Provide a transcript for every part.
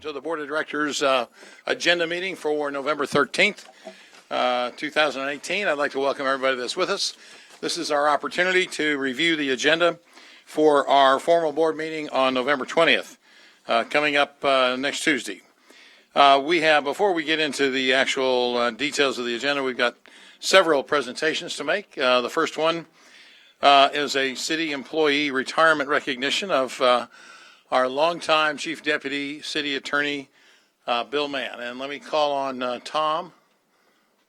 to the Board of Directors agenda meeting for November 13th, 2018. I'd like to welcome everybody that's with us. This is our opportunity to review the agenda for our formal board meeting on November 20th, coming up next Tuesday. Before we get into the actual details of the agenda, we've got several presentations to make. The first one is a city employee retirement recognition of our longtime Chief Deputy City Attorney, Bill Mann. And let me call on Tom.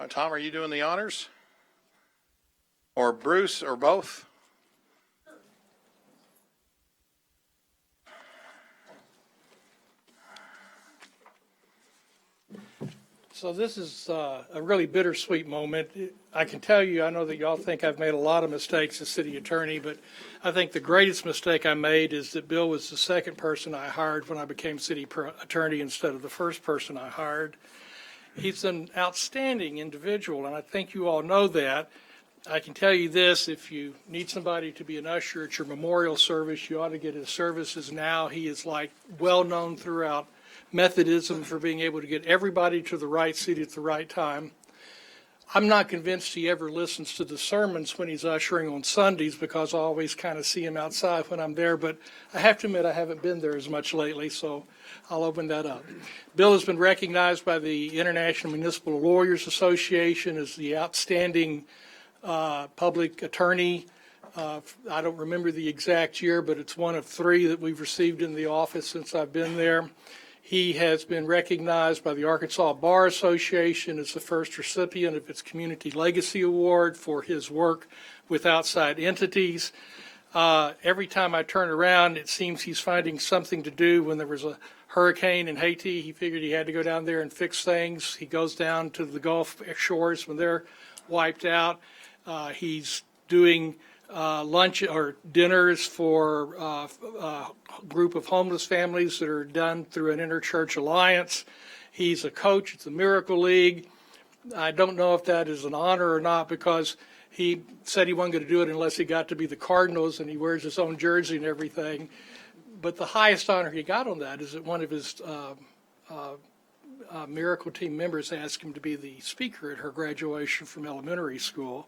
Tom, are you doing the honors? Or Bruce, or both? So this is a really bittersweet moment. I can tell you, I know that y'all think I've made a lot of mistakes as city attorney, but I think the greatest mistake I made is that Bill was the second person I hired when I became city attorney instead of the first person I hired. He's an outstanding individual, and I think you all know that. I can tell you this, if you need somebody to be an usher at your memorial service, you ought to get his services now. He is well known throughout Methodism for being able to get everybody to the right seat at the right time. I'm not convinced he ever listens to the sermons when he's ushering on Sundays because I always kind of see him outside when I'm there, but I have to admit I haven't been there as much lately, so I'll open that up. Bill has been recognized by the International Municipal Lawyers Association as the outstanding public attorney. I don't remember the exact year, but it's one of 3 that we've received in the office since I've been there. He has been recognized by the Arkansas Bar Association as the first recipient of its Community Legacy Award for his work with outside entities. Every time I turn around, it seems he's finding something to do. When there was a hurricane in Haiti, he figured he had to go down there and fix things. He goes down to the Gulf shores when they're wiped out. He's doing lunch or dinners for a group of homeless families that are done through an interchurch alliance. He's a coach at the Miracle League. I don't know if that is an honor or not because he said he wasn't going to do it unless he got to be the Cardinals, and he wears his own jersey and everything. But the highest honor he got on that is that one of his Miracle team members asked him to be the speaker at her graduation from elementary school.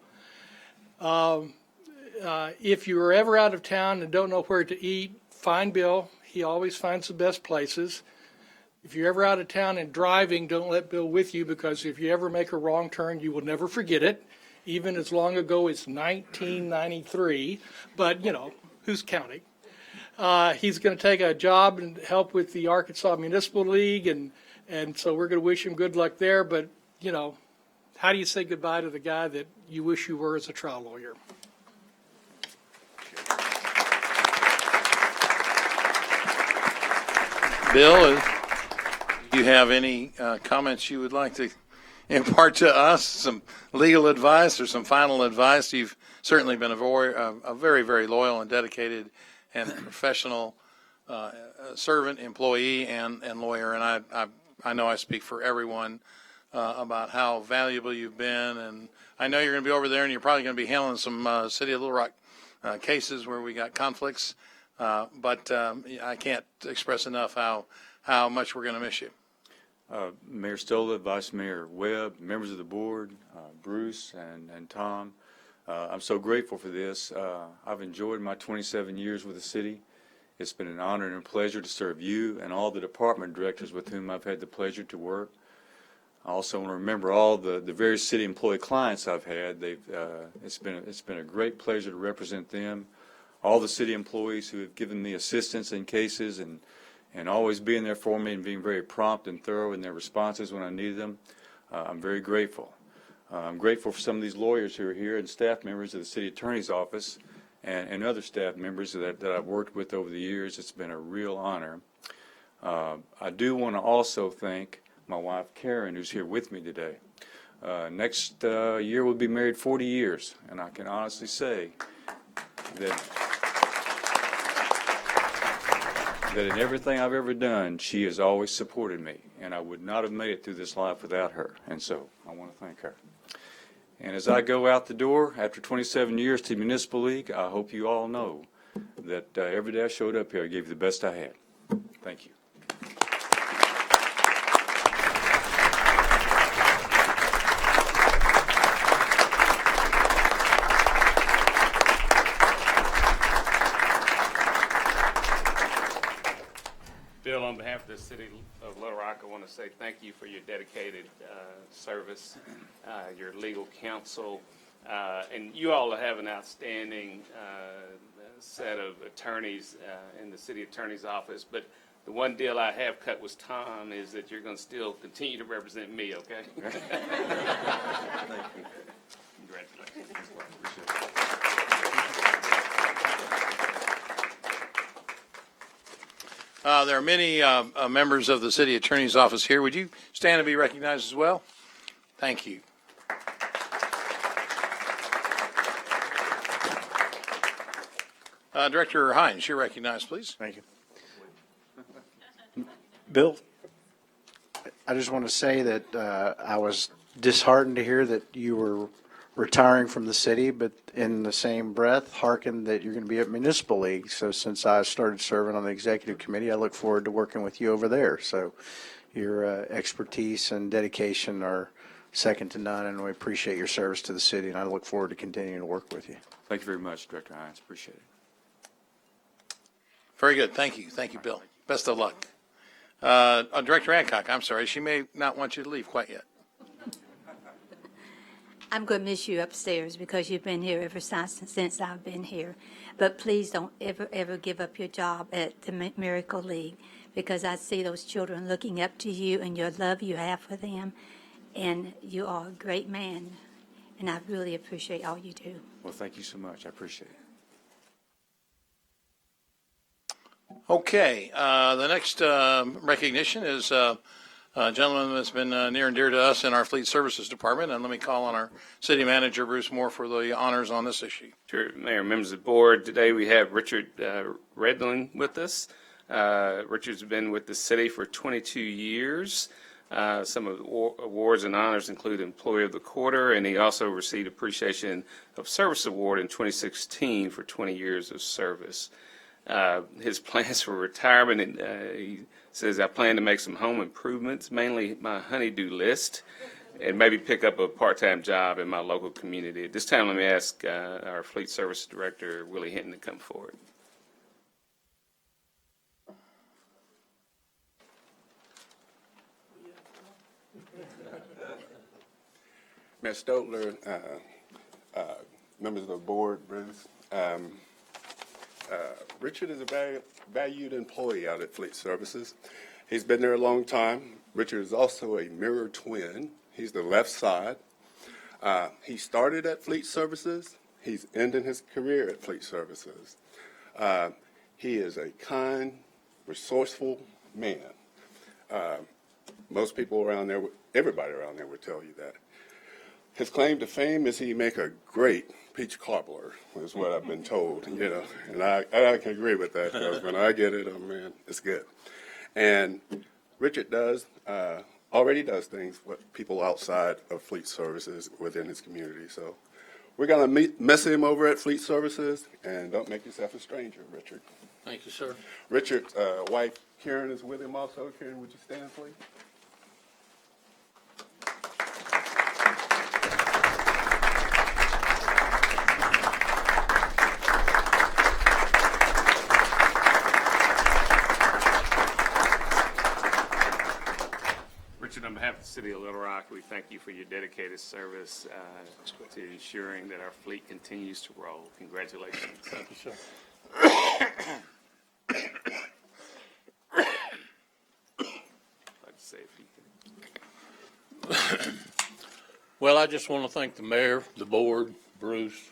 If you are ever out of town and don't know where to eat, find Bill. He always finds the best places. If you're ever out of town and driving, don't let Bill with you because if you ever make a wrong turn, you will never forget it, even as long ago as 1993. But, who's counting? He's going to take a job and help with the Arkansas Municipal League, and so we're going to wish him good luck there. But, how do you say goodbye to the guy that you wish you were as a trial lawyer? Bill, do you have any comments you would like to impart to us, some legal advice or some final advice? You've certainly been a very, very loyal and dedicated and professional servant, employee, and lawyer, and I know I speak for everyone about how valuable you've been, and I know you're going to be over there and you're probably going to be handling some City of Little Rock cases where we got conflicts. But I can't express enough how much we're going to miss you. Mayor Stola, Vice Mayor Webb, members of the board, Bruce and Tom, I'm so grateful for this. I've enjoyed my 27 years with the city. It's been an honor and a pleasure to serve you and all the department directors with whom I've had the pleasure to work. I also want to remember all the various city employee clients I've had. It's been a great pleasure to represent them. All the city employees who have given me assistance in cases and always being there for me and being very prompt and thorough in their responses when I needed them. I'm very grateful. I'm grateful for some of these lawyers who are here and staff members of the city attorney's office and other staff members that I've worked with over the years. It's been a real honor. I do want to also thank my wife Karen, who's here with me today. Next year we'll be married 40 years, and I can honestly say that in everything I've ever done, she has always supported me, and I would not have made it through this life without her, and so I want to thank her. And as I go out the door after 27 years to the Municipal League, I hope you all know that every day I showed up here, I gave you the best I had. Thank you. on behalf of the city of Little Rock, I want to say thank you for your dedicated service, your legal counsel, and you all have an outstanding set of attorneys in the city attorney's office. But the one deal I have cut with Tom is that you're going to still continue to represent me, okay? Congratulations. There are many members of the city attorney's office here. Would you stand and be recognized as well? Thank you. Director Hines, you're recognized, please. Thank you. Bill, I just want to say that I was disheartened to hear that you were retiring from the city, but in the same breath, hearkened that you're going to be at Municipal League. So since I started serving on the executive committee, I look forward to working with you over there. So your expertise and dedication are second to none, and we appreciate your service to the city, and I look forward to continuing to work with you. Thank you very much, Director Hines. Appreciate it. Very good. Thank you. Thank you, Bill. Best of luck. Director Adcock, I'm sorry. She may not want you to leave quite yet. I'm going to miss you upstairs because you've been here ever since I've been here. But please don't ever give up your job at the Miracle League, because I see those children looking up to you and your love you have for them. And you are a great man, and I really appreciate all you do. Well, thank you so much. I appreciate it. Okay, the next recognition is a gentleman that's been near and dear to us in our Fleet Services Department, and let me call on our city manager, Bruce Moore, for the honors on this issue. Sure, Mayor, members of the board, today we have Richard Redlin with us. Richard's been with the city for 22 years. Some of the awards and honors include Employee of the Quarter, and he also received Appreciation of Service Award in 2016 for 20 years of service. His plans for retirement, and he says, I plan to make some home improvements, mainly my honey-do list, and maybe pick up a part-time job in my local community. At this time, let me ask our Fleet Service Director, Willie Hinton, to come forward. Mayor Stotler, members of the board, Bruce, Richard is a valued employee out at Fleet Services. He's been there a long time. Richard is also a mirror twin. He's the left side. He started at Fleet Services. He's ending his career at Fleet Services. He is a kind, resourceful man. Most people around there, everybody around there would tell you that. His claim to fame is he make a great peach cobbler, is what I've been told, you know, and I can agree with that, because when I get it, oh man, it's good. And Richard already does things with people outside of Fleet Services within his community. So we're going to miss him over at Fleet Services, and don't make yourself a stranger, Richard. Thank you, sir. Richard's wife, Karen, is with him also. Karen, would you stand, please? On behalf of the City of Little Rock, we thank you for your dedicated service to ensuring that our fleet continues to roll. Congratulations. Thank you, sir. I'd say if you could. Well, I just want to thank the mayor, the board, Bruce,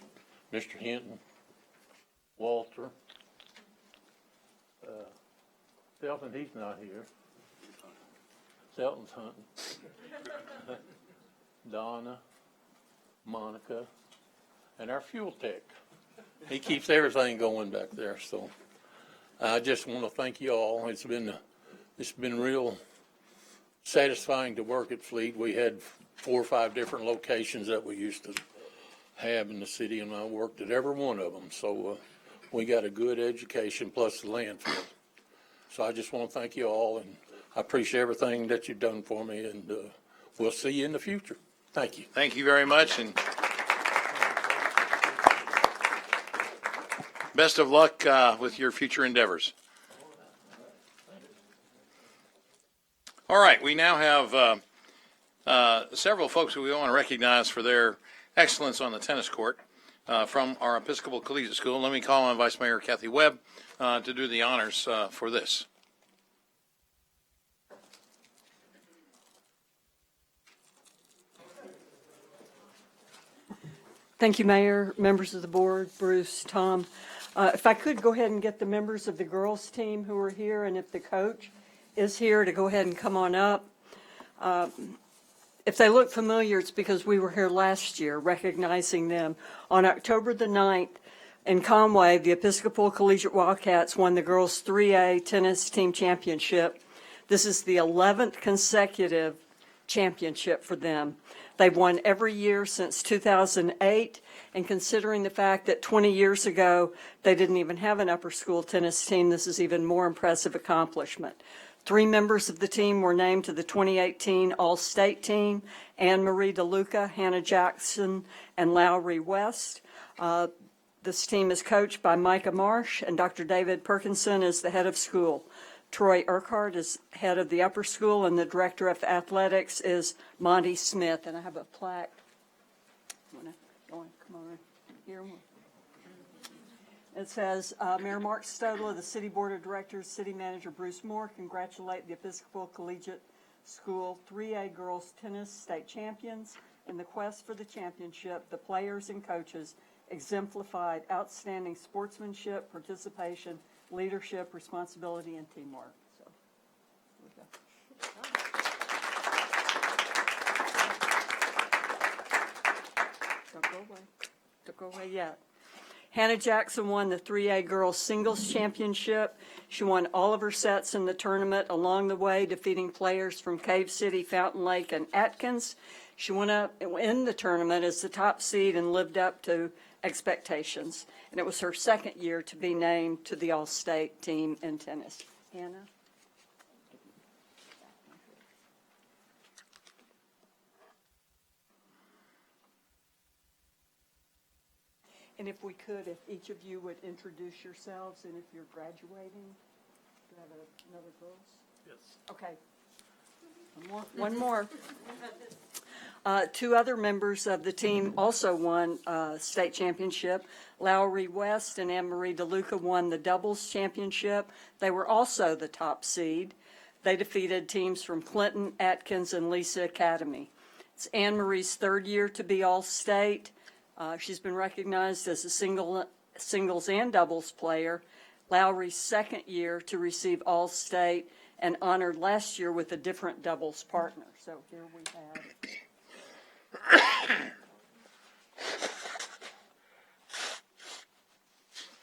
Mr. Hinton, Walter. Selton, he's not here. Selton's hunting. Donna, Monica, and our fuel tech. He keeps everything going back there, so I just want to thank you all. It's been real satisfying to work at Fleet. We had 4 or 5 different locations that we used to have in the city, and I worked at every one of them. So we got a good education plus the landfill. So I just want to thank you all, and I appreciate everything that you've done for me, and we'll see you in the future. Thank you. Thank you very much, and best of luck with your future endeavors. All right, we now have several folks who we want to recognize for their excellence on the tennis court from our Episcopal Collegiate School. Let me call on Vice Mayor Kathy Webb to do the honors for this. Thank you, Mayor, members of the board, Bruce, Tom. If I could go ahead and get the members of the girls' team who are here, and if the coach is here, to go ahead and come on up. If they look familiar, it's because we were here last year recognizing them. On October the 9th in Conway, the Episcopal Collegiate Wildcats won the girls' 3A tennis team championship. This is the 11th consecutive championship for them. They've won every year since 2008, and considering the fact that 20 years ago they didn't even have an upper school tennis team, this is even more impressive accomplishment. 3 members of the team were named to the 2018 All-State team: Anne Marie DeLuca, Hannah Jackson, and Lowry West. This team is coached by Micah Marsh, and Dr. David Perkinson is the head of school. Troy Urquhart is head of the upper school, and the director of athletics is Monty Smith. And I have a plaque. Come on, here. It says, Mayor Mark Stodler, the City Board of Directors, City Manager Bruce Moore congratulate the Episcopal Collegiate School 3A girls tennis state champions. In the quest for the championship, the players and coaches exemplified outstanding sportsmanship, participation, leadership, responsibility, and teamwork. So, here we go. Don't go away. Don't go away yet. Hannah Jackson won the 3A girls singles championship. She won all of her sets in the tournament, along the way defeating players from Cave City, Fountain Lake, and Atkins. She went up in the tournament as the top seed and lived up to expectations. And it was her second year to be named to the All-State team in tennis. Hannah? And if we could, if each of you would introduce yourselves, and if you're graduating, do you have another girls? Yes. Okay. One more. 2 other members of the team also won state championship. Lowry West and Anne Marie DeLuca won the doubles championship. They were also the top seed. They defeated teams from Clinton, Atkins, and Lisa Academy. It's Anne Marie's 3rd year to be All-State. She's been recognized as a singles and doubles player. Lowry's 2nd year to receive All-State, and honored last year with a different doubles partner. So here we have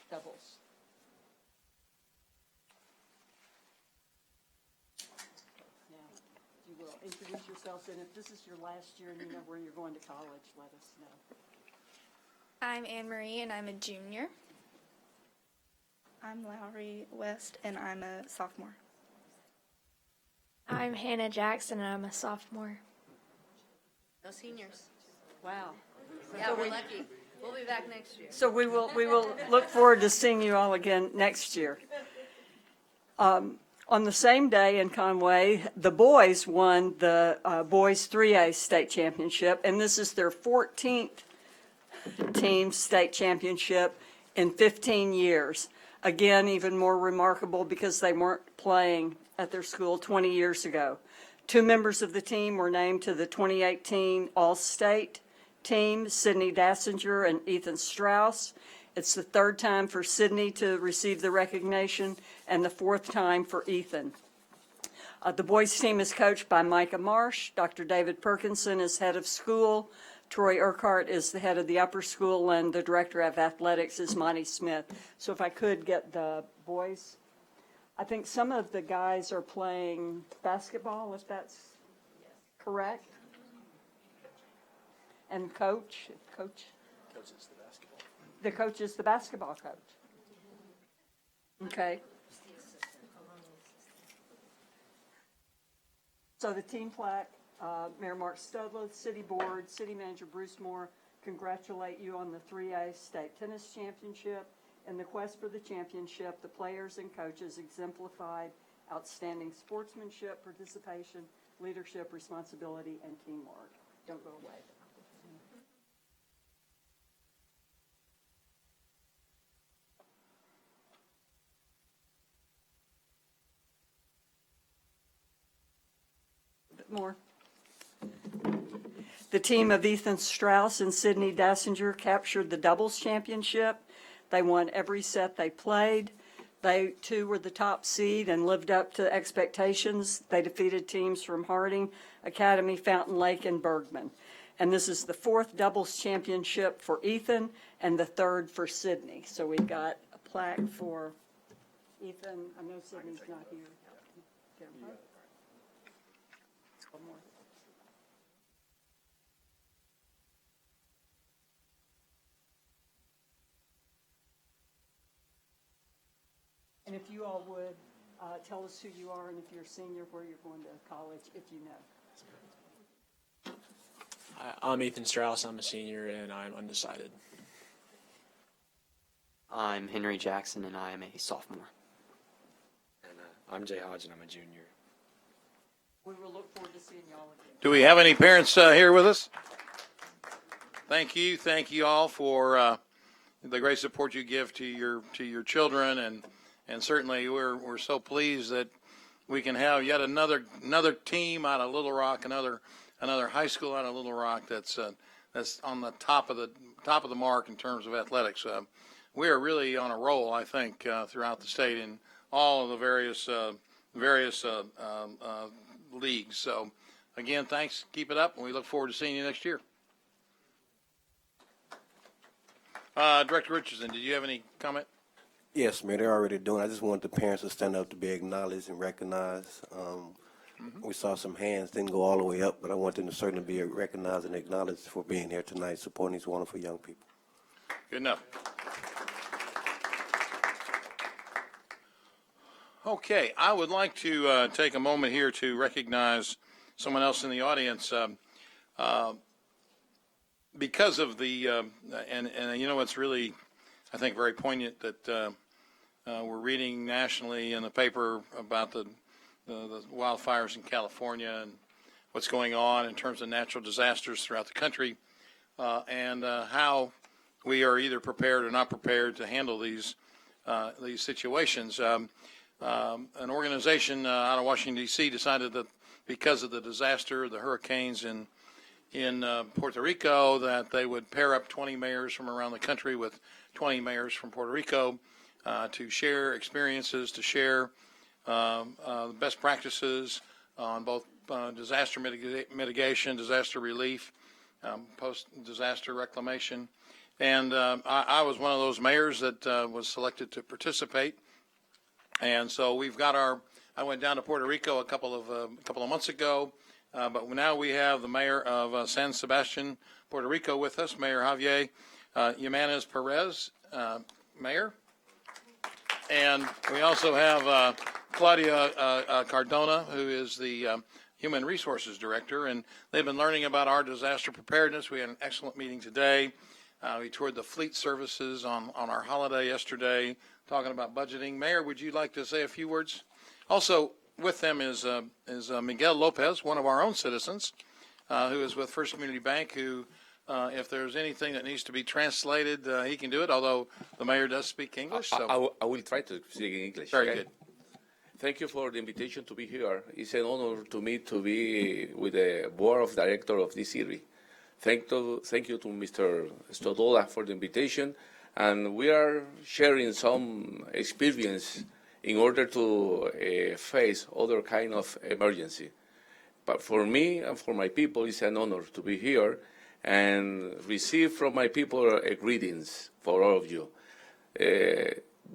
doubles. Now, you will introduce yourselves, and if this is your last year and you know where you're going to college, let us know. I'm Anne Marie, and I'm a junior. I'm Lowry West, and I'm a sophomore. I'm Hannah Jackson, and I'm a sophomore. No seniors. Wow. Yeah, we're lucky. We'll be back next year. So we will look forward to seeing you all again next year. On the same day in Conway, the boys won the boys 3A state championship, and this is their 14th team state championship in 15 years. Again, even more remarkable because they weren't playing at their school 20 years ago. 2 members of the team were named to the 2018 All-State team, Sydney Dassinger and Ethan Strauss. It's the 3rd time for Sydney to receive the recognition and the 4th time for Ethan. The boys team is coached by Micah Marsh. Dr. David Perkinson is head of school. Troy Urquhart is the head of the upper school, and the director of athletics is Monty Smith. So if I could get the boys. I think some of the guys are playing basketball, if that's correct. And coach? Coach is the basketball. The coach is the basketball coach. Okay. So the team plaque, Mayor Mark Stodler, City Board, City Manager Bruce Moore, congratulate you on the 3A State Tennis Championship. In the quest for the championship, the players and coaches exemplified outstanding sportsmanship, participation, leadership, responsibility, and teamwork. Don't go away. A bit more. The team of Ethan Strauss and Sydney Dassinger captured the doubles championship. They won every set they played. They, too, were the top seed and lived up to expectations. They defeated teams from Harding, Academy, Fountain Lake, and Bergman. And this is the fourth doubles championship for Ethan and the third for Sydney. So we've got a plaque for Ethan. I know Sydney's not here. One more. And if you all would, tell us who you are and if you're a senior, where you're going to college, if you know. I'm Ethan Strauss. I'm a senior, and I'm undecided. I'm Henry Jackson, and I am a sophomore. And I'm Jay Hodge, and I'm a junior. We will look forward to seeing y'all again. Do we have any parents here with us? Thank you all for the great support you give to your children, and certainly we're so pleased that we can have yet another team out of Little Rock, another high school out of Little Rock that's on the top of the mark in terms of athletics. We are really on a roll, I think, throughout the state in all of the various leagues. So, again, thanks. Keep it up, and we look forward to seeing you next year. Director Richardson, did you have any comment? Yes, Mayor, they're already doing. I just wanted the parents to stand up to be acknowledged and recognized. We saw some hands didn't go all the way up, but I want them to certainly be recognized and acknowledged for being here tonight, supporting these wonderful young people. Good enough. Okay, I would like to take a moment here to recognize someone else in the audience because of the and you know what's really I think very poignant that we're reading nationally in the paper about the wildfires in California and what's going on in terms of natural disasters throughout the country, and how we are either prepared or not prepared to handle these situations. An organization out of Washington, D.C. decided that because of the disaster, the hurricanes in Puerto Rico, that they would pair up 20 mayors from around the country with 20 mayors from Puerto Rico to share experiences, to share best practices on both disaster mitigation, disaster relief, post-disaster reclamation. And I was one of those mayors that was selected to participate. And so we've got I went down to Puerto Rico a couple of months ago, but now we have the mayor of San Sebastian, Puerto Rico with us, Mayor Javier Jimenez Perez, Mayor. And we also have Claudia Cardona, who is the Human Resources Director, and they've been learning about our disaster preparedness. We had an excellent meeting today. We toured the fleet services on our holiday yesterday, talking about budgeting. Mayor, would you like to say a few words? Also with them is Miguel Lopez, one of our own citizens, who is with First Community Bank, who if there's anything that needs to be translated, he can do it, although the mayor does speak English. So. I will try to speak in English. Very okay? good. Thank you for the invitation to be here. It's an honor to me to be with the board of directors of this series. Thank you to Mr. Stodola for the invitation, and we are sharing some experience in order to face other kind of emergency. But for me and for my people, it's an honor to be here and receive from my people greetings for all of you.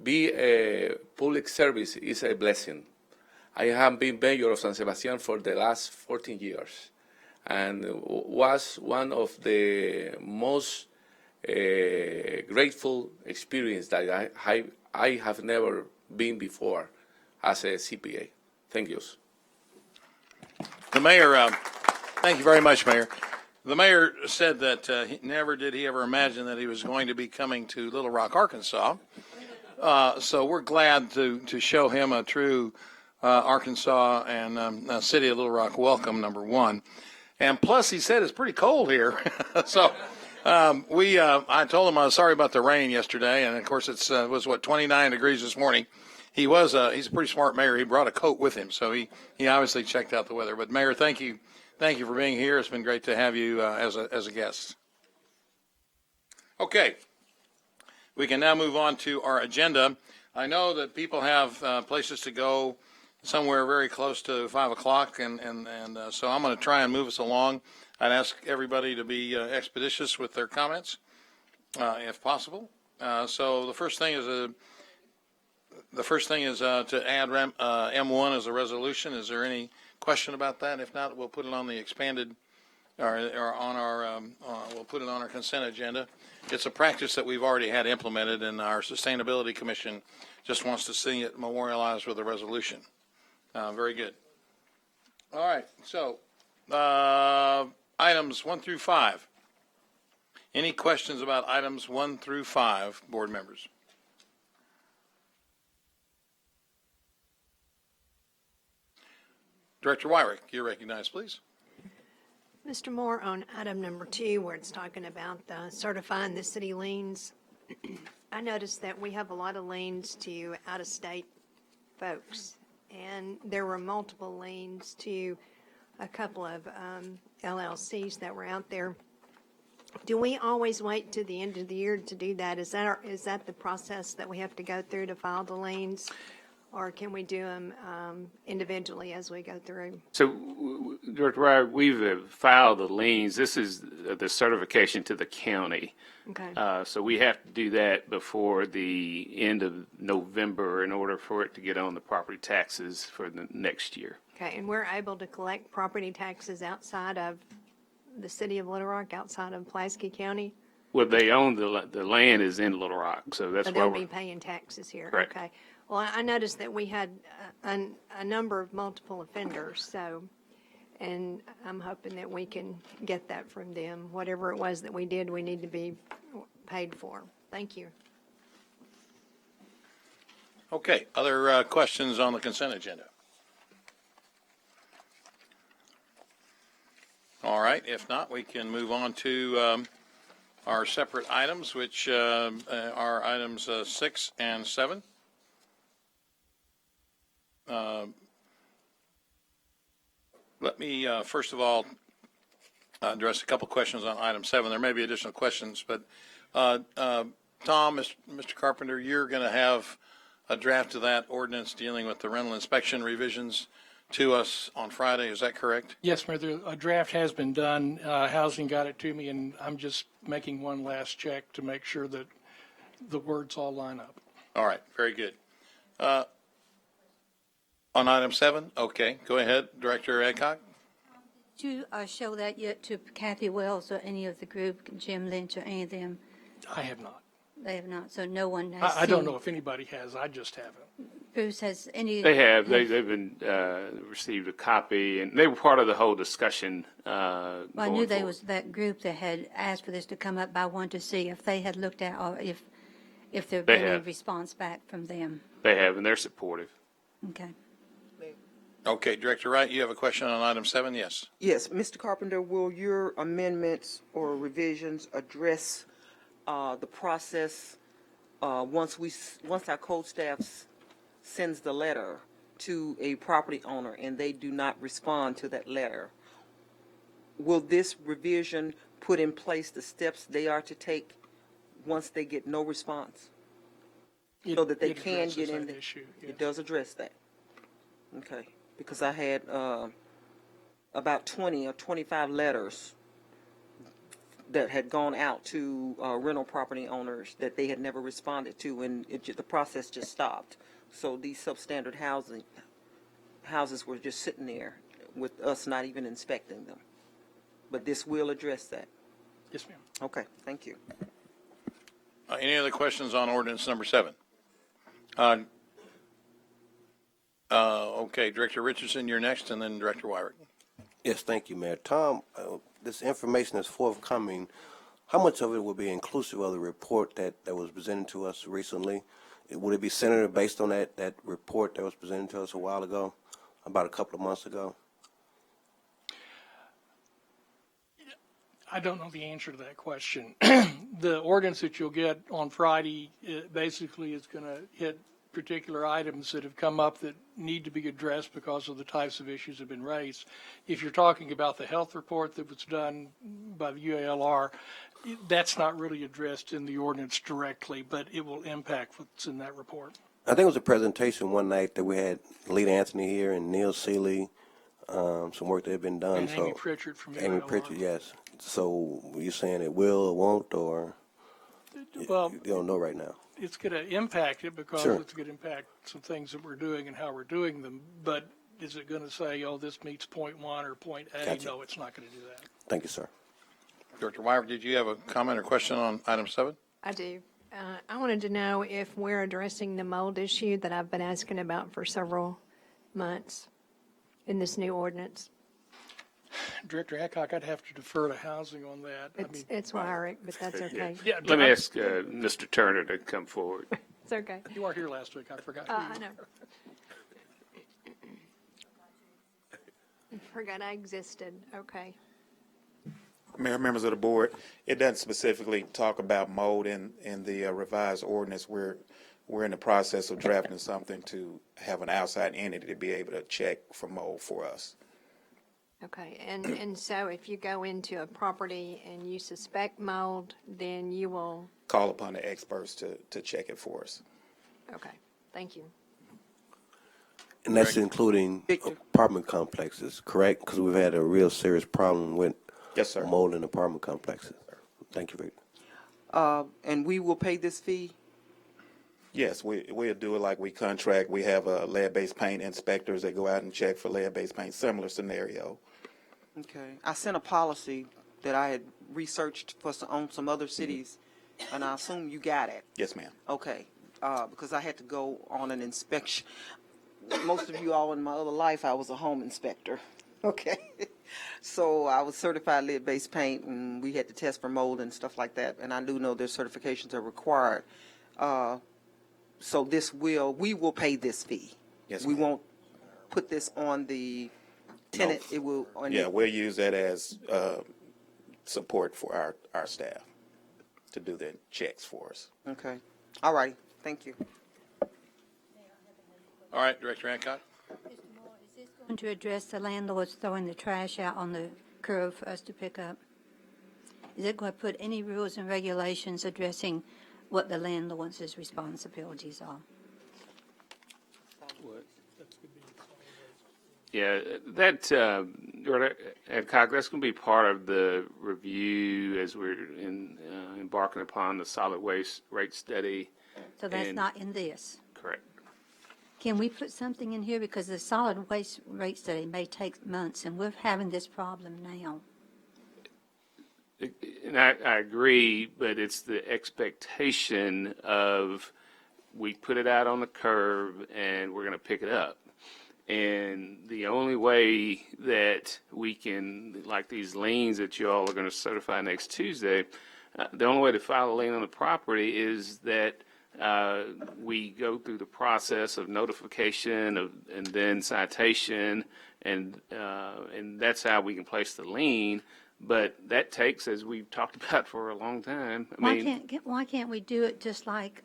Be a public service is a blessing. I have been mayor of San Sebastián for the last 14 years and was one of the most grateful experience that I have never been before as a CPA. Thank you. The mayor, thank you very much, Mayor. The mayor said that never did he ever imagine that he was going to be coming to Little Rock, Arkansas. So we're glad to show him a true Arkansas and City of Little Rock welcome, number one. And plus, he said it's pretty cold here. So I told him I was sorry about the rain yesterday. And, of course, it was, 29 degrees this morning. He's a pretty smart mayor. He brought a coat with him. So he obviously checked out the weather. But, Mayor, thank you. Thank you for being here. It's been great to have you as a guest. Okay. We can now move on to our agenda. I know that people have places to go somewhere very close to 5 o'clock, and so I'm going to try and move us along. I'd ask everybody to be expeditious with their comments, if possible. So the first thing is to add M1 as a resolution. Is there any question about that? If not, we'll put it on the expanded, or on our we'll put it on our consent agenda. It's a practice that we've already had implemented, and our Sustainability Commission just wants to see it memorialized with a resolution. Very good. All right. So items 1 through 5. Any questions about items 1 through 5, board members? Director Wyrick, you're recognized, please. Mr. Moore, on item number 2, where it's talking about certifying the city liens, I noticed that we have a lot of liens to out-of-state folks, and there were multiple liens to a couple of LLCs that were out there. Do we always wait to the end of the year to do that? Is that the process that we have to go through to file the liens? Or can we do them individually as we go through? So, Director Ryder, we've filed the liens. This is the certification to the county. Okay. So we have to do that before the end of November in order for it to get on the property taxes for the next year. Okay, and we're able to collect property taxes outside of the city of Little Rock, outside of Pulaski County? Well, they own the land is in Little Rock, so that's But why they'll we're. be paying taxes here? Correct. Okay. Well, I noticed that we had a number of multiple offenders, and I'm hoping that we can get that from them. Whatever it was that we did, we need to be paid for. Thank you. Okay. Other questions on the consent agenda? All right. If not, we can move on to our separate items, which are items 6 and 7. Let me, first of all, address a couple questions on item 7. There may be additional questions, but Tom, Mr. Carpenter, you're going to have a draft of that ordinance dealing with the rental inspection revisions to us on Friday. Is that correct? Yes, Mayor, a draft has been done. Housing got it to me, and I'm just making one last check to make sure that the words all line up. All right, very good. On item 7, okay, go ahead, Director Adcock. Did you show that yet to Kathy Wells or any of the group, Jim Lynch or any of them? I have not. They have not, so no one has I don't seen. know if anybody has. I just haven't. Bruce, has any? They have. They've been received a copy, and they were part of the whole discussion. Well, I knew there was that group that had asked for this to come up. But I wanted to see if they had looked at, or if there had been any response back from them. They have, and they're supportive. Okay. Okay, Director Wright, you have a question on item 7? Yes. Yes, Mr. Carpenter, will your amendments or revisions address the process once our code staff sends the letter to a property owner and they do not respond to that letter? Will this revision put in place the steps they are to take once they get no response? So that they can get in the issue. Yes. It does address that. Okay, because I had about 20 or 25 letters that had gone out to rental property owners that they had never responded to, and the process just stopped. So these substandard houses were just sitting there with us not even inspecting them. But this will address that. Yes, ma'am. Okay, thank you. Any other questions on ordinance number 7? Okay, Director Richardson, you're next, and then Director Wyrick. Yes, thank you, Mayor. Tom, this information is forthcoming. How much of it will be inclusive of the report that was presented to us recently? Would it be centered based on that report that was presented to us a while ago, about a couple of months ago? I don't know the answer to that question. The ordinance that you'll get on Friday basically is going to hit particular items that have come up that need to be addressed because of the types of issues that have been raised. If you're talking about the health report that was done by the UALR, that's not really addressed in the ordinance directly, but it will impact what's in that report. I think it was a presentation one night that we had Lita Anthony here and Neil Seeley, some work that had been done. And Amy Pritchard from Amy UALR. Pritchard, yes. So you're saying it will or won't, or Well, you don't know right now? it's going to impact it because Sure. it's going to impact some things that we're doing and how we're doing them. But is it going to say, oh, this meets point 1 or point A? Gotcha. No, it's not going to do that. Thank you, sir. Director Wyrick, did you have a comment or question on item 7? I do. I wanted to know if we're addressing the mold issue that I've been asking about for several months in this new ordinance. Director Hancock, I'd have to defer to housing on that. It's Wyrick, but that's okay. Yeah, Let me ask Mr. Turner to come forward. It's okay. You weren't here last week. I forgot. I know. I forgot I existed. Okay. Mayor, members of the board, it doesn't specifically talk about mold in the revised ordinance. We're in the process of drafting something to have an outside entity to be able to check for mold for us. Okay, and so if you go into a property and you suspect mold, then you will, Call upon the experts to check it for us. okay, thank you. And that's including apartment complexes, correct? Because we've had a real serious problem with Yes, sir. mold in apartment complexes. Thank you, Rick. And we will pay this fee? Yes, we'll do it like we contract. We have lead-based paint inspectors that go out and check for lead-based paint, similar scenario. Okay. I sent a policy that I had researched on some other cities, and I assume you got it. Yes, ma'am. Okay, because I had to go on an inspection. Most of you all in my other life, I was a home inspector. Okay, so I was certified lead-based paint, and we had to test for mold and stuff like that. And I do know their certifications are required. So we will pay this fee. Yes, we ma'am. won't put this on the tenant. No. It will. On Yeah, we'll use that as support for our staff to do the checks for us. Okay. All right. Thank you. All right, Director Hancock. Going to address the landlords throwing the trash out on the curb for us to pick up? Is it going to put any rules and regulations addressing what the landlord's responsibilities are? Yeah, that, Director Hancock, that's going to be part of the review as we're embarking upon the solid waste rate study. So that's And- not in this. Correct. Can we put something in here, because the solid waste rate study may take months, and we're having this problem now? And I agree, but it's the expectation of we put it out on the curb and we're going to pick it up. And the only way that we can, like these liens that you all are going to certify next Tuesday, the only way to file a lien on the property is that we go through the process of notification and then citation, and that's how we can place the lien. But that takes, as we've talked about for a long time. Why can't we do it just like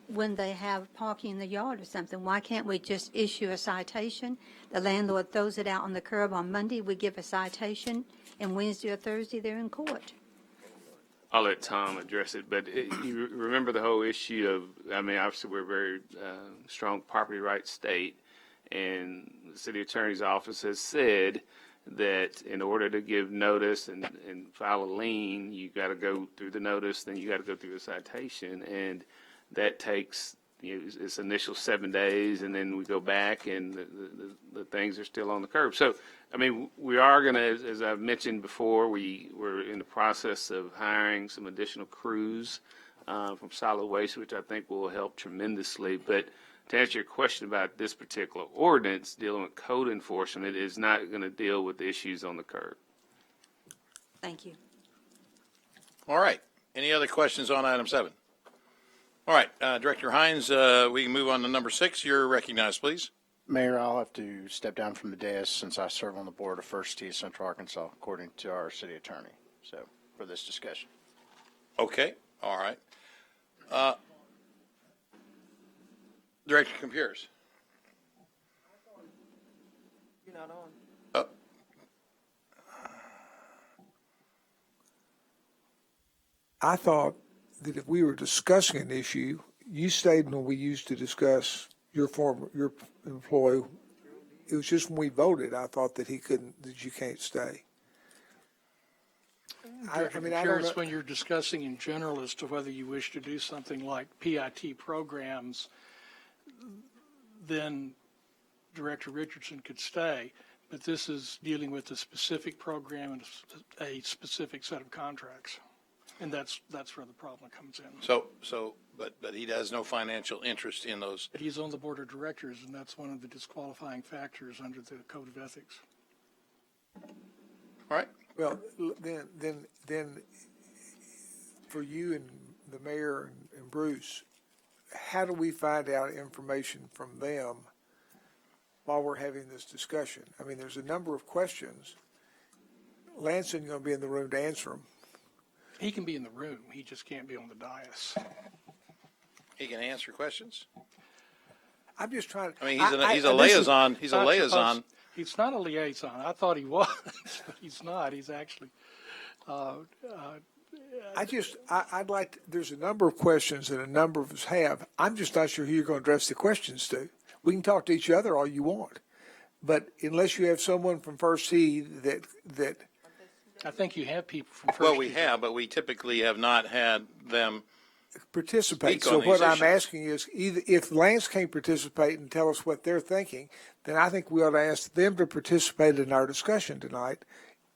when they have parking in the yard or something? Why can't we just issue a citation? The landlord throws it out on the curb on Monday, we give a citation, and Wednesday or Thursday they're in court. I'll let Tom address it, but you remember the whole issue of, obviously we're a very strong property rights state, and the city attorney's office has said that in order to give notice and file a lien, you got to go through the notice, then you got to go through the citation, and that takes its initial 7 days, and then we go back, and the things are still on the curb. So, we are going to, as I've mentioned before, we're in the process of hiring some additional crews from solid waste, which I think will help tremendously. But to answer your question about this particular ordinance dealing with code enforcement, it is not going to deal with the issues on the curb. Thank you. All right. Any other questions on item 7? All right, Director Hines, we can move on to number 6. You're recognized, please. Mayor, I'll have to step down from the dais since I serve on the board of First Tee Central Arkansas, according to our city attorney. So, for this discussion. Okay, all right. Director Computers. You're not on. I thought that if we were discussing an issue, you stayed when we used to discuss your employee. It was just when we voted, I thought that that you can't stay. Director I don't Gutierrez, know. when you're discussing in general as to whether you wish to do something like PIT programs, then Director Richardson could stay, but this is dealing with a specific program and a specific set of contracts. And that's where the problem comes in. But he has no financial interest in those. But he's on the board of directors, and that's one of the disqualifying factors under the Code of Ethics. All right. Well, then, for you and the mayor and Bruce, how do we find out information from them while we're having this discussion? I mean, there's a number of questions. Lance isn't going to be in the room to answer them. He can be in the room, he just can't be on the dais. He can answer questions. I'm just trying to. I mean, he's a liaison. He's a liaison. He's not a liaison. I thought he was, but he's not. He's actually. I'd like. There's a number of questions that a number of us have. I'm just not sure who you're going to address the questions to. We can talk to each other all you want, but unless you have someone from First Tee that. I think you have people from First Well, we Tee. have, but we typically have not had them participate. speak So on what these I'm issues. asking is, either if Lance can't participate and tell us what they're thinking, then I think we ought to ask them to participate in our discussion tonight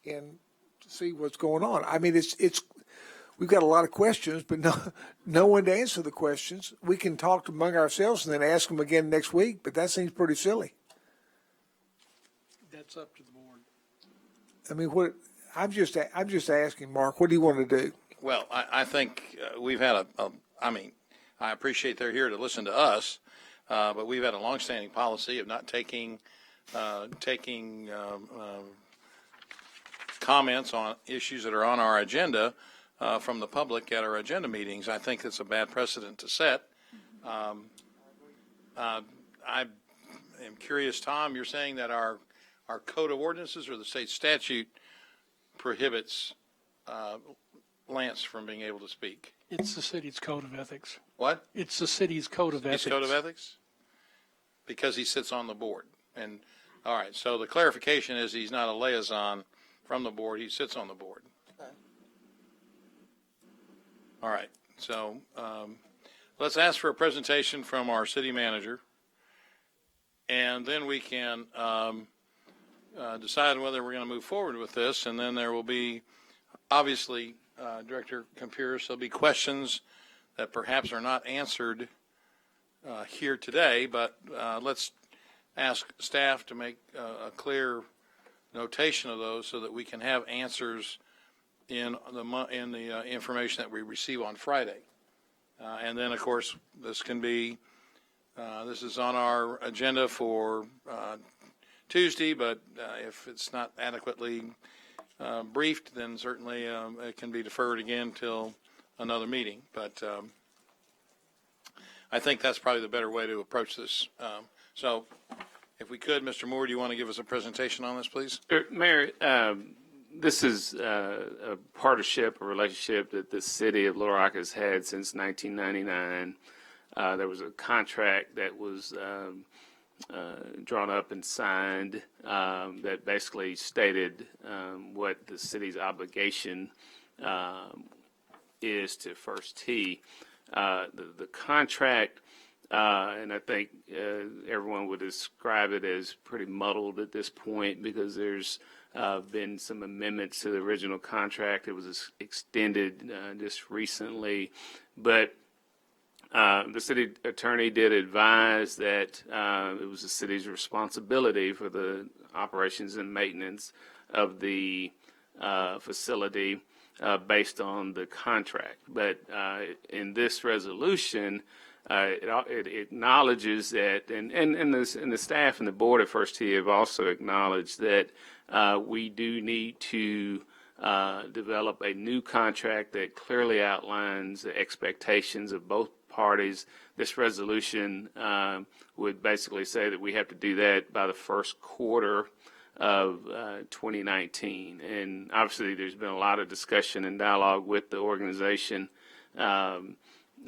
and see what's going on. I mean, it's we've got a lot of questions, but no one to answer the questions. We can talk among ourselves and then ask them again next week, but that seems pretty silly. That's up to the board. I mean, I'm just asking, Mark, what do you want to do? Well, I think we've had I mean, I appreciate they're here to listen to us, but we've had a longstanding policy of not taking comments on issues that are on our agenda from the public at our agenda meetings. I think it's a bad precedent to set. I am curious, Tom, you're saying that our code of ordinances or the state statute prohibits Lance from being able to speak? It's the city's Code of Ethics. What? It's the city's Code of Ethics. His code of ethics? Because he sits on the board. And, all right, so the clarification is he's not a liaison from the board, he sits on the board. Okay. All right, so let's ask for a presentation from our city manager, and then we can decide whether we're going to move forward with this, and then there will be, obviously, Director Computers, there'll be questions that perhaps are not answered here today, but let's ask staff to make a clear notation of those so that we can have answers in the information that we receive on Friday. And then, of course, this can be, this is on our agenda for Tuesday, but if it's not adequately briefed, then certainly it can be deferred again till another meeting. But I think that's probably the better way to approach this. So if we could, Mr. Moore, do you want to give us a presentation on this, please? Mayor, this is a partnership, a relationship that the city of Little Rock has had since 1999. There was a contract that was drawn up and signed that basically stated what the city's obligation is to First Tee. The contract, and I think everyone would describe it as pretty muddled at this point because there's been some amendments to the original contract. It was extended just recently, but the city attorney did advise that it was the city's responsibility for the operations and maintenance of the facility, based on the contract. But in this resolution, it acknowledges that, and the staff and the board at First Tee have also acknowledged that we do need to develop a new contract that clearly outlines the expectations of both parties. This resolution would basically say that we have to do that by the first quarter of 2019. And obviously, there's been a lot of discussion and dialogue with the organization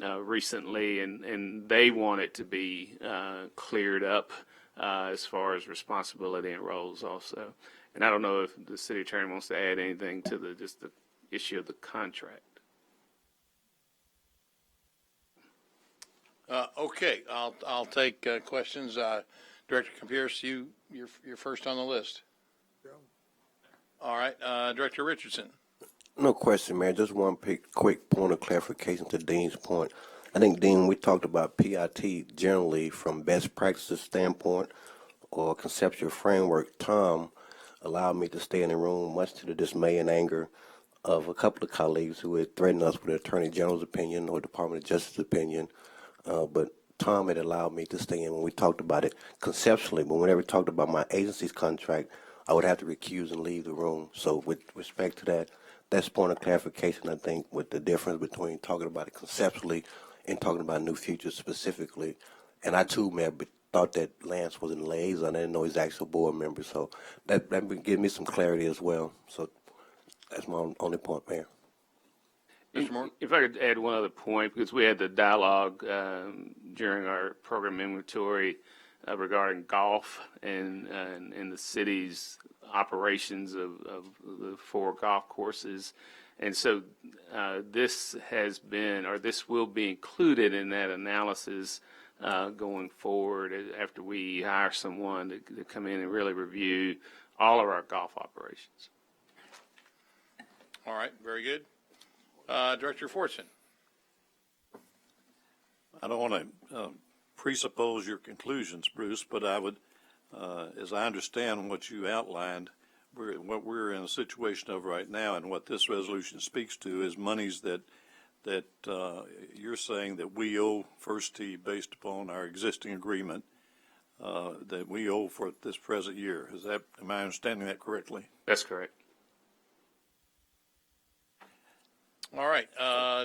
recently, and they want it to be cleared up as far as responsibility and roles also. And I don't know if the city attorney wants to add anything to just the issue of the contract. Okay, I'll take questions. Director Pierce, you're first on the list. All right, Director Richardson. No question, Mayor. Just one quick point of clarification to Dean's point. I think, Dean, we talked about PIT generally from best practices standpoint or conceptual framework. Tom allowed me to stay in the room, much to the dismay and anger of a couple of colleagues who had threatened us with the Attorney General's opinion or Department of Justice opinion. But Tom had allowed me to stay in when we talked about it conceptually. But whenever we talked about my agency's contract, I would have to recuse and leave the room. So with respect to that, that's point of clarification, I think, with the difference between talking about it conceptually and talking about New Futures specifically. And I, too, may have thought that Lance was in liaison. I didn't know he's actual board member. So that would give me some clarity as well. So that's my only point, Mayor. Mr. Moore? If I could add one other point, because we had the dialogue during our program inventory regarding golf and the city's operations of the 4 golf courses. And so this will be included in that analysis going forward after we hire someone to come in and really review all of our golf operations. All right, very good. Director Fortson. I don't want to presuppose your conclusions, Bruce, but I would, as I understand what you outlined, what we're in a situation of right now, and what this resolution speaks to is monies that you're saying that we owe First Tee based upon our existing agreement that we owe for this present year. Am I understanding that correctly? That's correct. All right,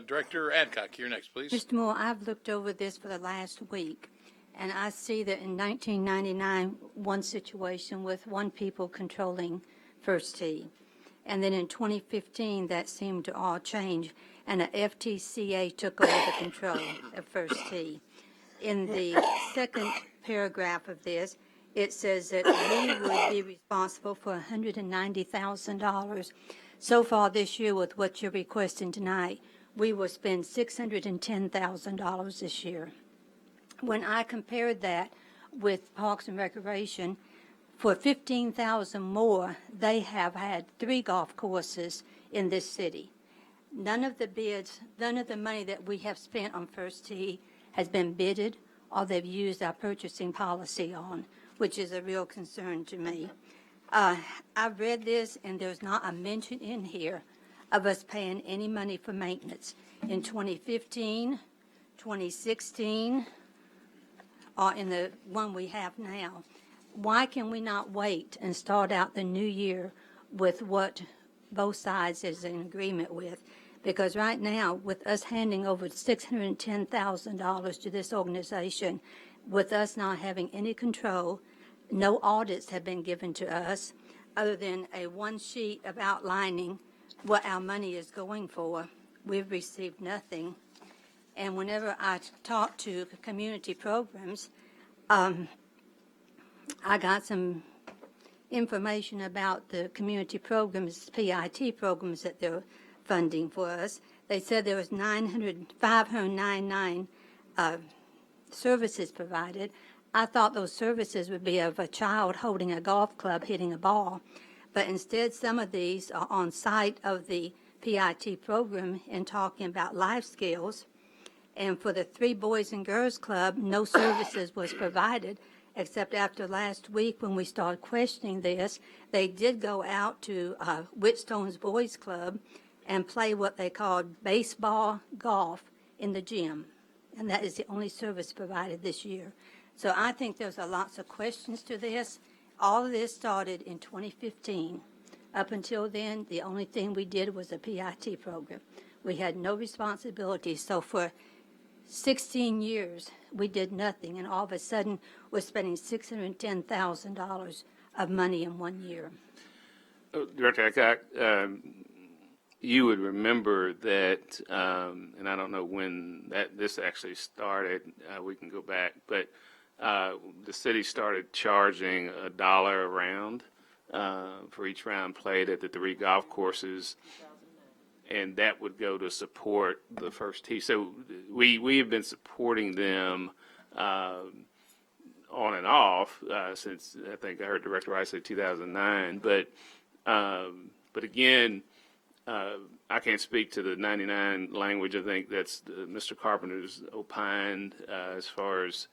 Director Adcock, you're next, please. Mr. Moore, I've looked over this for the last week, and I see that in 1999, one situation with one people controlling First Tee. And then in 2015, that seemed to all change, and the FTCA took over the control of First Tee. In the second paragraph of this, it says that we would be responsible for $190,000. So far this year, with what you're requesting tonight, we will spend $610,000 this year. When I compared that with Parks and Recreation, for $15,000 more, they have had 3 golf courses in this city. None of the bids, none of the money that we have spent on First Tee has been bidded or they've used our purchasing policy on, which is a real concern to me. I've read this, and there's not a mention in here of us paying any money for maintenance. In 2015, 2016, or in the one we have now, why can we not wait and start out the new year with what both sides is in agreement with? Because right now, with us handing over $610,000 to this organization, with us not having any control, no audits have been given to us other than a one sheet of outlining what our money is going for. We've received nothing. And whenever I talk to community programs, I got some information about the community programs, PIT programs that they're funding for us. They said there was 599 services provided. I thought those services would be of a child holding a golf club hitting a ball, but instead some of these are on site of the PIT program and talking about life skills. And for the 3 Boys and Girls Club, no services was provided, except after last week when we started questioning this, they did go out to Whitstone's Boys Club and play what they called baseball golf in the gym. And that is the only service provided this year. So I think there's lots of questions to this. All of this started in 2015. Up until then, the only thing we did was a PIT program. We had no responsibility. So for 16 years, we did nothing, and all of a sudden, we're spending $610,000 of money in 1 year. Director Adcock, you would remember that, and I don't know when this actually started. We can go back, but the city started charging $1 a round for each round played at the 3 golf courses, and that would go to support the first tee. So we have been supporting them on and off since, I think I heard Director Rice say 2009. But again, I can't speak to the 99 language. I think that's Mr. Carpenter's opined as far as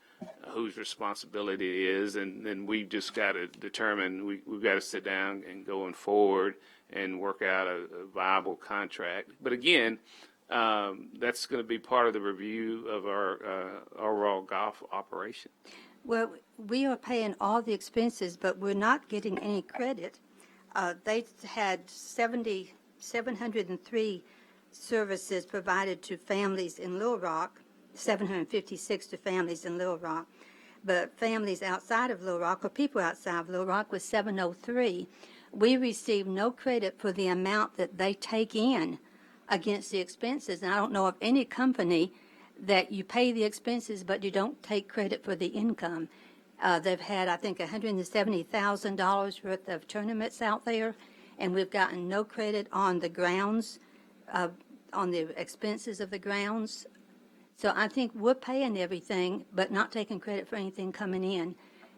whose responsibility it is, and then we've just got to determine, we've got to sit down and going forward and work out a viable contract. But again, that's going to be part of the review of our overall golf operation. Well, we are paying all the expenses, but we're not getting any credit. They had 703 services provided to families in Little Rock, 756 to families in Little Rock. But families outside of Little Rock, or people outside of Little Rock, was 703. We receive no credit for the amount that they take in against the expenses. And I don't know of any company that you pay the expenses, but you don't take credit for the income. They've had, I think, $170,000 worth of tournaments out there, and we've gotten no credit on the grounds, on the expenses of the grounds. So I think we're paying everything, but not taking credit for anything coming in.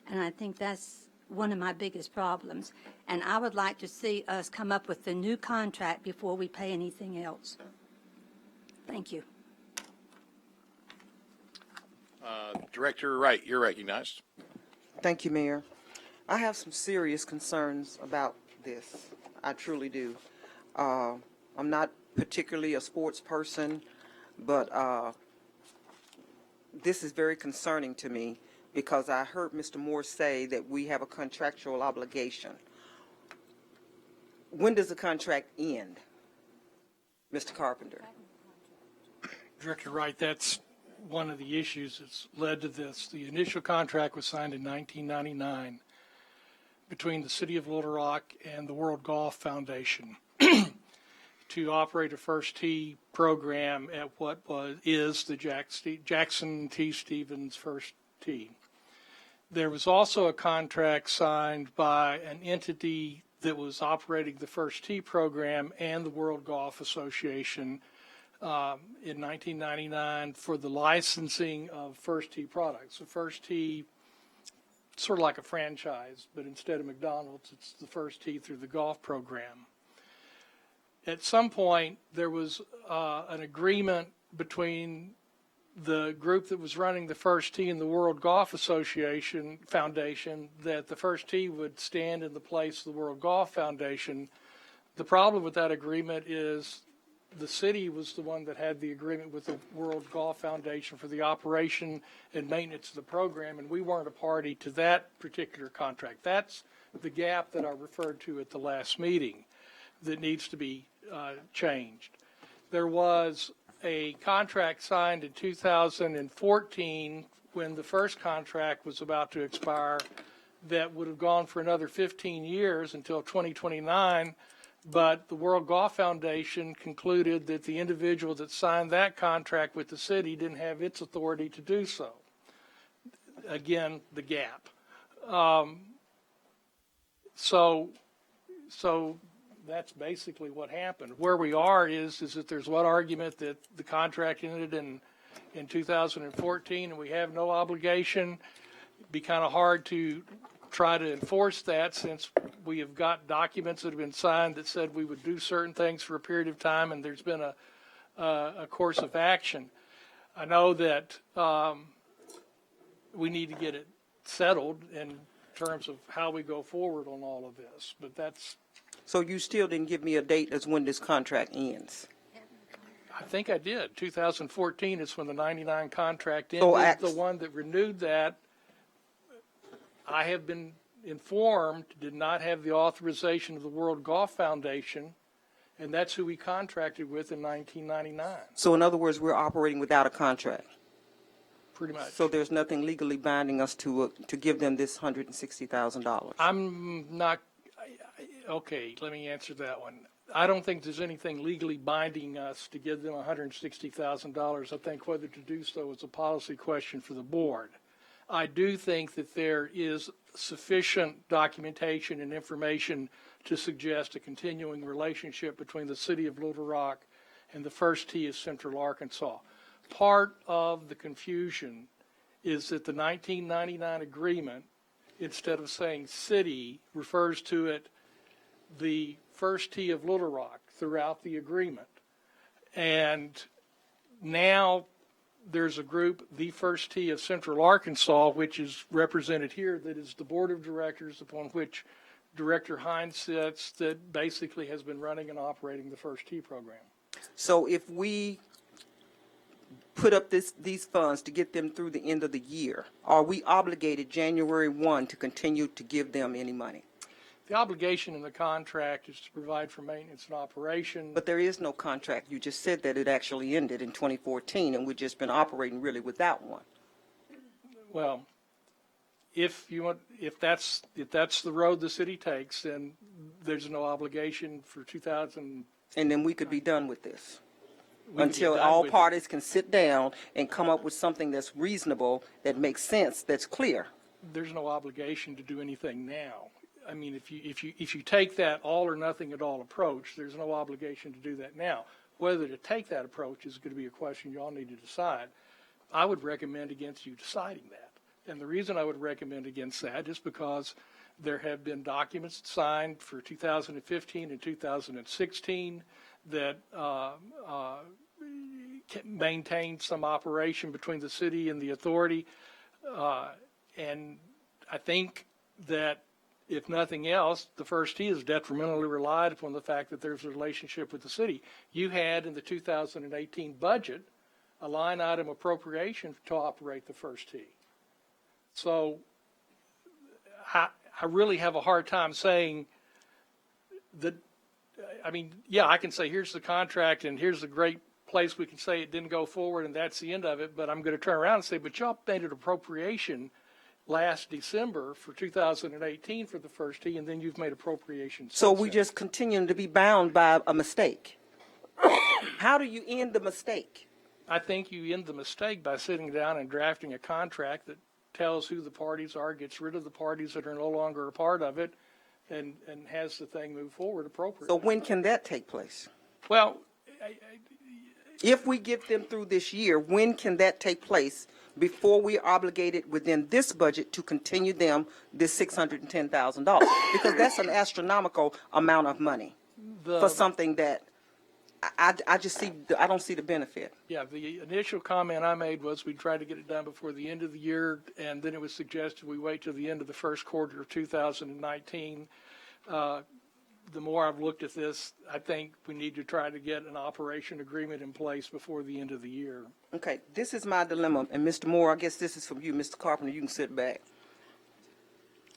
And I think that's one of my biggest problems. And I would like to see us come up with a new contract before we pay anything else. Thank you. Director Wright, you're recognized. Thank you, Mayor. I have some serious concerns about this. I truly do. I'm not particularly a sports person, but this is very concerning to me because I heard Mr. Moore say that we have a contractual obligation. When does the contract end, Mr. Carpenter? Director Wright, that's one of the issues that's led to this. The initial contract was signed in 1999 between the City of Little Rock and the World Golf Foundation to operate a first tee program at what is the Jackson T. Stevens First Tee. There was also a contract signed by an entity that was operating the First Tee program and the World Golf Association in 1999 for the licensing of First Tee products. So First Tee, sort of like a franchise, but instead of McDonald's, it's the First Tee through the golf program. At some point, there was an agreement between the group that was running the First Tee and the World Golf Association Foundation that the First Tee would stand in the place of the World Golf Foundation. The problem with that agreement is the city was the one that had the agreement with the World Golf Foundation for the operation and maintenance of the program, and we weren't a party to that particular contract. That's the gap that I referred to at the last meeting that needs to be changed. There was a contract signed in 2014 when the first contract was about to expire that would have gone for another 15 years until 2029, but the World Golf Foundation concluded that the individual that signed that contract with the city didn't have its authority to do so. Again, the gap. So that's basically what happened. Where we are is that there's one argument that the contract ended in 2014 and we have no obligation. It'd be kind of hard to try to enforce that since we have got documents that have been signed that said we would do certain things for a period of time, and there's been a course of action. I know that we need to get it settled, and terms of how we go forward on all of this. But that's, So you still didn't give me a date as when this contract ends? I think I did. 2014 is when the 99 contract So ended. The one that renewed that, I have been informed, did not have the authorization of the World Golf Foundation, and that's who we contracted with in 1999, So in other words, we're operating without a contract. pretty much. So there's nothing legally binding us to give them this $160,000. I'm not, okay, let me answer that one. I don't think there's anything legally binding us to give them $160,000. I think whether to do so is a policy question for the board. I do think that there is sufficient documentation and information to suggest a continuing relationship between the city of Little Rock and the First Tee of Central Arkansas. Part of the confusion is that the 1999 agreement, instead of saying city, refers to it the First Tee of Little Rock throughout the agreement. And now there's a group, the First Tee of Central Arkansas, which is represented here, that is the board of directors upon which Director Hines sits, that basically has been running and operating the First Tee program. So if we put up these funds to get them through the end of the year, are we obligated January 1 to continue to give them any money? The obligation in the contract is to provide for maintenance and operation. But there is no contract. You just said that it actually ended in 2014, and we've just been operating really without one. Well, if that's the road the city takes, then there's no obligation for 2000. And then we could be done with this. We could be Until done all with it. parties can sit down and come up with something that's reasonable, that makes sense, that's clear. There's no obligation to do anything now. I mean, if you take that all or nothing at all approach, there's no obligation to do that now. Whether to take that approach is going to be a question you all need to decide. I would recommend against you deciding that. And the reason I would recommend against that is because there have been documents signed for 2015 and 2016 that maintain some operation between the city and the authority. And I think that if nothing else, the First Tee is detrimentally relied upon the fact that there's a relationship with the city. You had in the 2018 budget a line item appropriation to operate the First Tee. So I really have a hard time saying that, I mean, yeah, I can say here's the contract and here's the great place we can say it didn't go forward and that's the end of it, but I'm going to turn around and say, but y'all made an appropriation last December for 2018 for the First Tee, and then you've made appropriations. So since we then. just continue to be bound by a mistake. How do you end the mistake? I think you end the mistake by sitting down and drafting a contract that tells who the parties are, gets rid of the parties that are no longer a part of it, and has the thing move forward appropriately. So when can that take place? Well, If we get them through this year, when can that take place before we are obligated within this budget to continue them this $610,000? Because that's an astronomical amount of money for something that I just see, I don't see the benefit. Yeah, the initial comment I made was we tried to get it done before the end of the year, and then it was suggested we wait till the end of the first quarter of 2019. The more I've looked at this, I think we need to try to get an operation agreement in place before the end of the year. Okay, this is my dilemma, and Mr. Moore, I guess this is from you, Mr. Carpenter, you can sit back.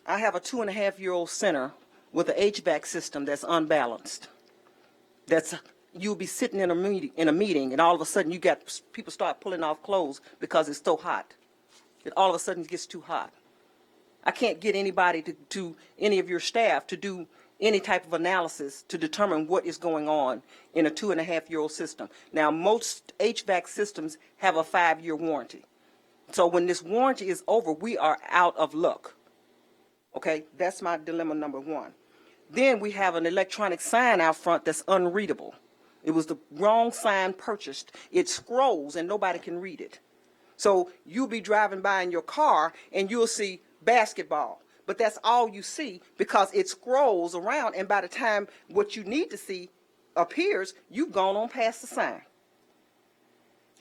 I have a 2.5-year-old center with an HVAC system that's unbalanced. You'll be sitting in a meeting, and all of a sudden you got people start pulling off clothes because it's so hot. It all of a sudden gets too hot. I can't get anybody to any of your staff to do any type of analysis to determine what is going on in a 2.5-year-old system. Now, most HVAC systems have a 5-year warranty. So when this warranty is over, we are out of luck. Okay, that's my dilemma number one. Then we have an electronic sign out front that's unreadable. It was the wrong sign purchased. It scrolls and nobody can read it. So you'll be driving by in your car and you'll see basketball. But that's all you see because it scrolls around, and by the time what you need to see appears, you've gone on past the sign.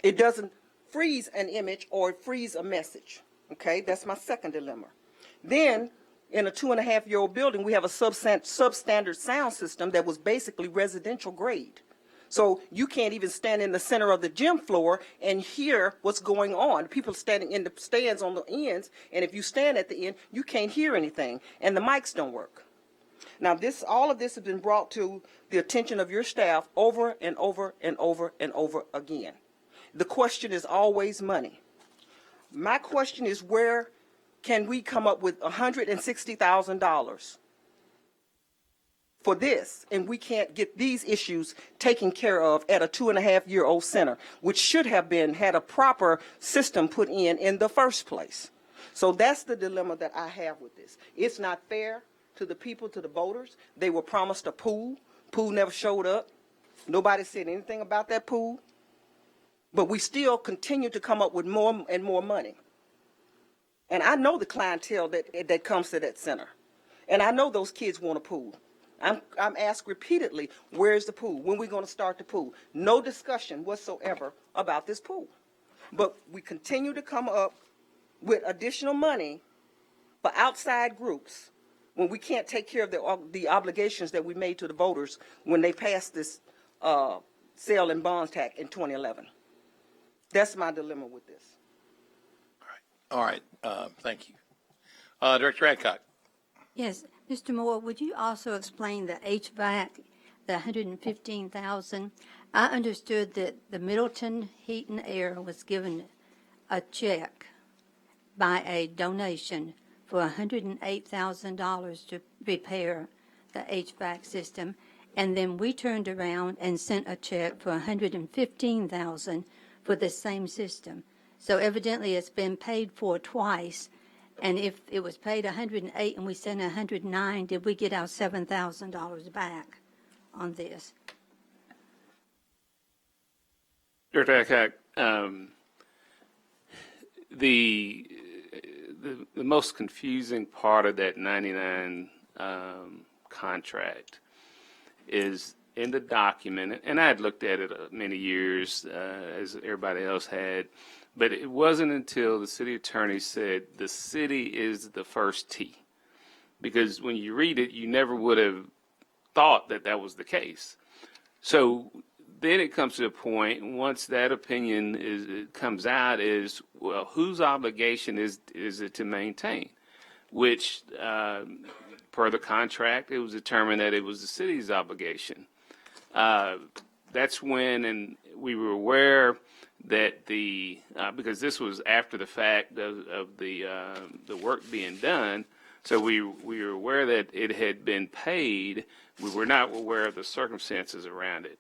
It doesn't freeze an image or freeze a message. Okay, that's my second dilemma. Then In a 2.5-year-old building, we have a substandard sound system that was basically residential grade. So you can't even stand in the center of the gym floor and hear what's going on. People standing in the stands on the ends, and if you stand at the end, you can't hear anything, and the mics don't work. Now, all of this has been brought to the attention of your staff over and over and over and over again. The question is always money. My question is, where can we come up with $160,000 for this, and we can't get these issues taken care of at a 2.5-year-old center, which should have had a proper system put in the first place? So that's the dilemma that I have with this. It's not fair to the people, to the voters. They were promised a pool. Pool never showed up. Nobody said anything about that pool. But we still continue to come up with more and more money. And I know the clientele that comes to that center. And I know those kids want a pool. I'm asked repeatedly, where's the pool? When are we going to start the pool? No discussion whatsoever about this pool. But we continue to come up with additional money for outside groups when we can't take care of the obligations that we made to the voters when they passed this sale and bonds tax in 2011. That's my dilemma with this. All right, thank you. Director Adcock. Yes, Mr. Moore, would you also explain the HVAC, the $115,000? I understood that the Middleton Heat and Air was given a check by a donation for $108,000 to repair the HVAC system, and then we turned around and sent a check for $115,000 for the same system. So evidently it's been paid for twice. And if it was paid $108 and we sent $109, did we get our $7,000 back on this? Director Adcock, the most confusing part of that 99 contract is in the document, and I had looked at it many years, as everybody else had, but it wasn't until the city attorney said the city is the first T. Because when you read it, you never would have thought that that was the case. So then it comes to a point, once that opinion comes out, is, well, whose obligation is it to maintain? Which, per the contract, it was determined that it was the city's obligation. That's when, and we were aware that because this was after the fact of the work being done, so we were aware that it had been paid. We were not aware of the circumstances around it.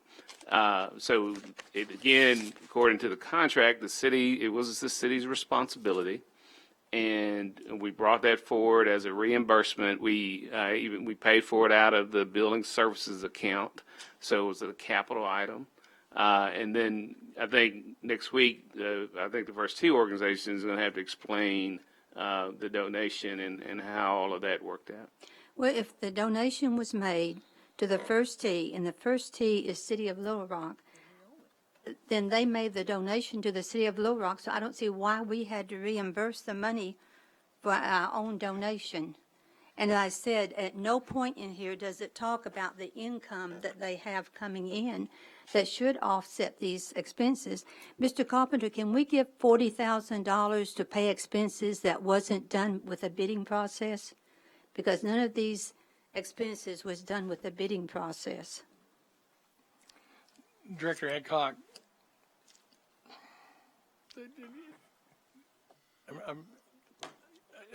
So it, again, according to the contract, it was the city's responsibility, and we brought that forward as a reimbursement. We paid for it out of the building services account, so it was a capital item. And then I think next week, I think the first two organizations are going to have to explain the donation and how all of that worked out. Well, if the donation was made to the first T, and the first T is City of Little Rock, then they made the donation to the City of Little Rock, so I don't see why we had to reimburse the money for our own donation. And as I said, at no point in here does it talk about the income that they have coming in that should offset these expenses. Mr. Carpenter, can we give $40,000 to pay expenses that wasn't done with a bidding process? Because none of these expenses was done with the bidding process. Director Adcock,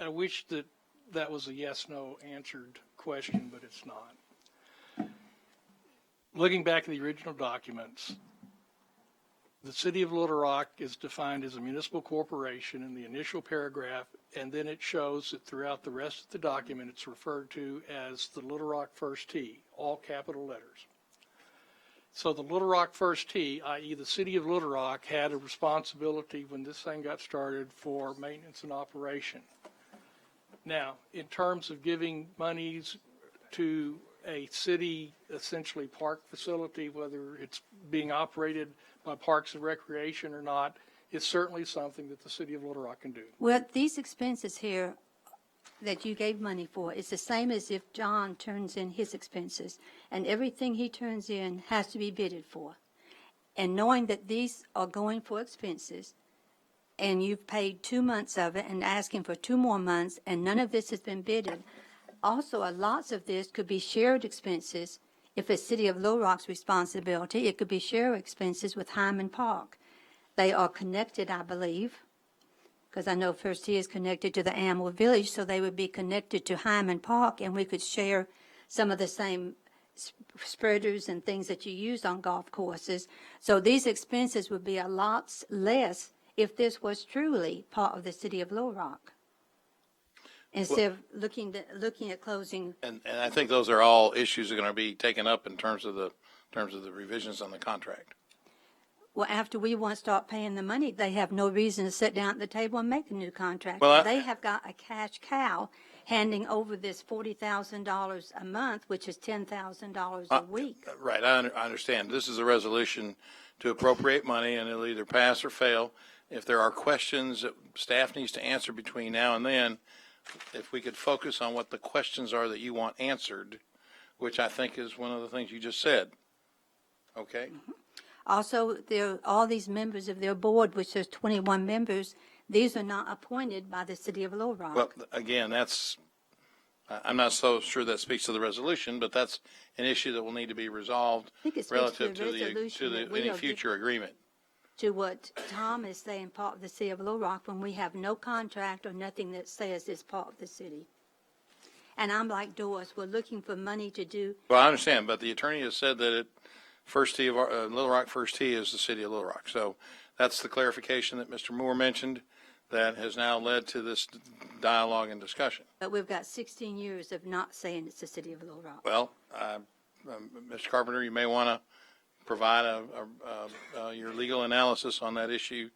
I wish that was a yes/no answered question, but it's not. Looking back at the original documents, the City of Little Rock is defined as a municipal corporation in the initial paragraph, and then it shows that throughout the rest of the document it's referred to as the Little Rock First T, all capital letters. So the Little Rock First T, i.e. the City of Little Rock, had a responsibility when this thing got started for maintenance and operation. Now, in terms of giving monies to a city, essentially park facility, whether it's being operated by Parks and Recreation or not, is certainly something that the City of Little Rock can do. Well, these expenses here that you gave money for is the same as if John turns in his expenses, and everything he turns in has to be bidded for. And knowing that these are going for expenses, and you've paid 2 months of it and asking for 2 more months, and none of this has been bidded, also, lots of this could be shared expenses. If it's City of Little Rock's responsibility, it could be shared expenses with Hyman Park. They are connected, I believe, because I know First Tee is connected to the Amwell Village, so they would be connected to Hyman Park, and we could share some of the same spreaders and things that you use on golf courses. So these expenses would be a lot less if this was truly part of the City of Little Rock, instead of looking at closing. And I think those are all issues that are going to be taken up in terms of the revisions on the contract. Well, after we want to start paying the money, they have no reason to sit down at the table and make a new contract. Well, They have got a cash cow handing over this $40,000 a month, which is $10,000 a week. Right, I understand. This is a resolution to appropriate money, and it'll either pass or fail. If there are questions that staff needs to answer between now and then, if we could focus on what the questions are that you want answered, which I think is one of the things you just said. Okay? Also, all these members of their board, which there's 21 members, these are not appointed by the City of Little Rock. Well, again, I'm not so sure that speaks to the resolution, but that's an issue that will need to be resolved I think it speaks relative to the resolution that we any are future agreement. To what Tom is saying, part of the City of Little Rock, when we have no contract or nothing that says it's part of the city. And I'm like Doris, we're looking for money to do. Well, I understand, but the attorney has said that First Tee of Little Rock First Tee is the City of Little Rock. So that's the clarification that Mr. Moore mentioned that has now led to this dialogue and discussion. But we've got 16 years of not saying it's the City of Little Rock. Well, Mr. Carpenter, you may want to provide your legal analysis on that issue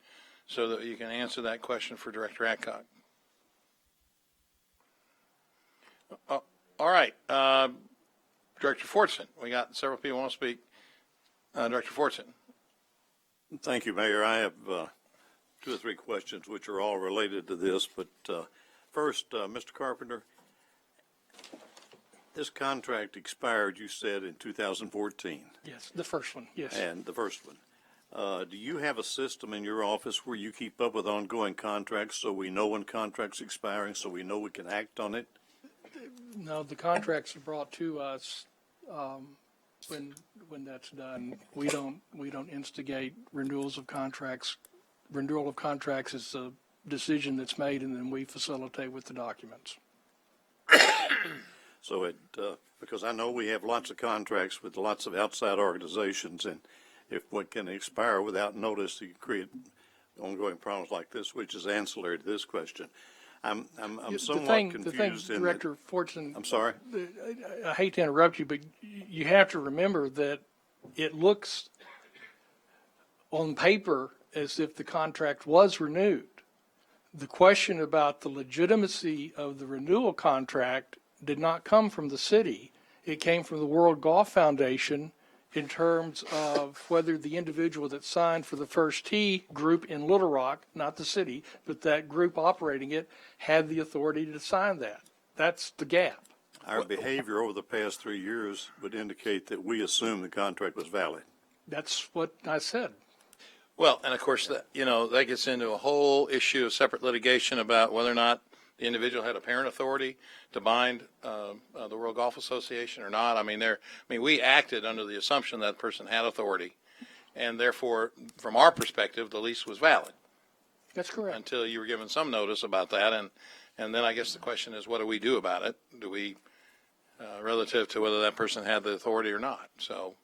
so that you can answer that question for Director Adcock. All right. Director Fortson, we got several people who want to speak. Director Fortson. Thank you, Mayor. I have 2 or 3 questions which are all related to this, but first, Mr. Carpenter, this contract expired, you said, in 2014. Yes, the first one, yes. And the first one. Do you have a system in your office where you keep up with ongoing contracts so we know when contracts expiring, so we know we can act on it? No, the contracts are brought to us when that's done. We don't instigate renewals of contracts. Renewal of contracts is a decision that's made, and then we facilitate with the documents. So because I know we have lots of contracts with lots of outside organizations, and if one can expire without notice, you create ongoing problems like this, which is ancillary to this question. I'm somewhat confused. Director Fortson. I'm sorry? I hate to interrupt you, but you have to remember that it looks on paper as if the contract was renewed. The question about the legitimacy of the renewal contract did not come from the city. It came from the World Golf Foundation in terms of whether the individual that signed for the First Tee group in Little Rock, not the city, but that group operating it, had the authority to sign that. That's the gap. Our behavior over the past 3 years would indicate that we assume the contract was valid. That's what I said. Well, and of course, that gets into a whole issue of separate litigation about whether or not the individual had apparent authority to bind the World Golf Association or not. I mean, we acted under the assumption that person had authority, and therefore, from our perspective, the lease was valid. That's correct. Until you were given some notice about that, and then I guess the question is, what do we do about it? Do we, relative to whether that person had the authority or not? So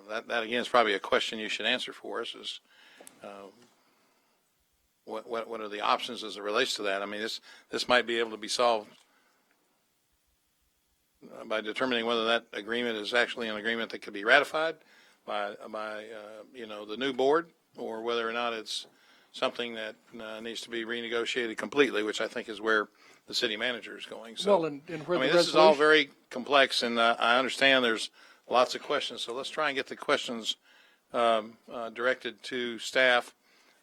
that again is probably a question you should answer for us. Is what are the options as it relates to that? I mean, this might be able to be solved by determining whether that agreement is actually an agreement that could be ratified by the new board, or whether or not it's something that needs to be renegotiated completely, which I think is where the city manager is going. So, Well, and where this is all very complex, and I understand there's lots of questions. So let's try and get the questions directed to staff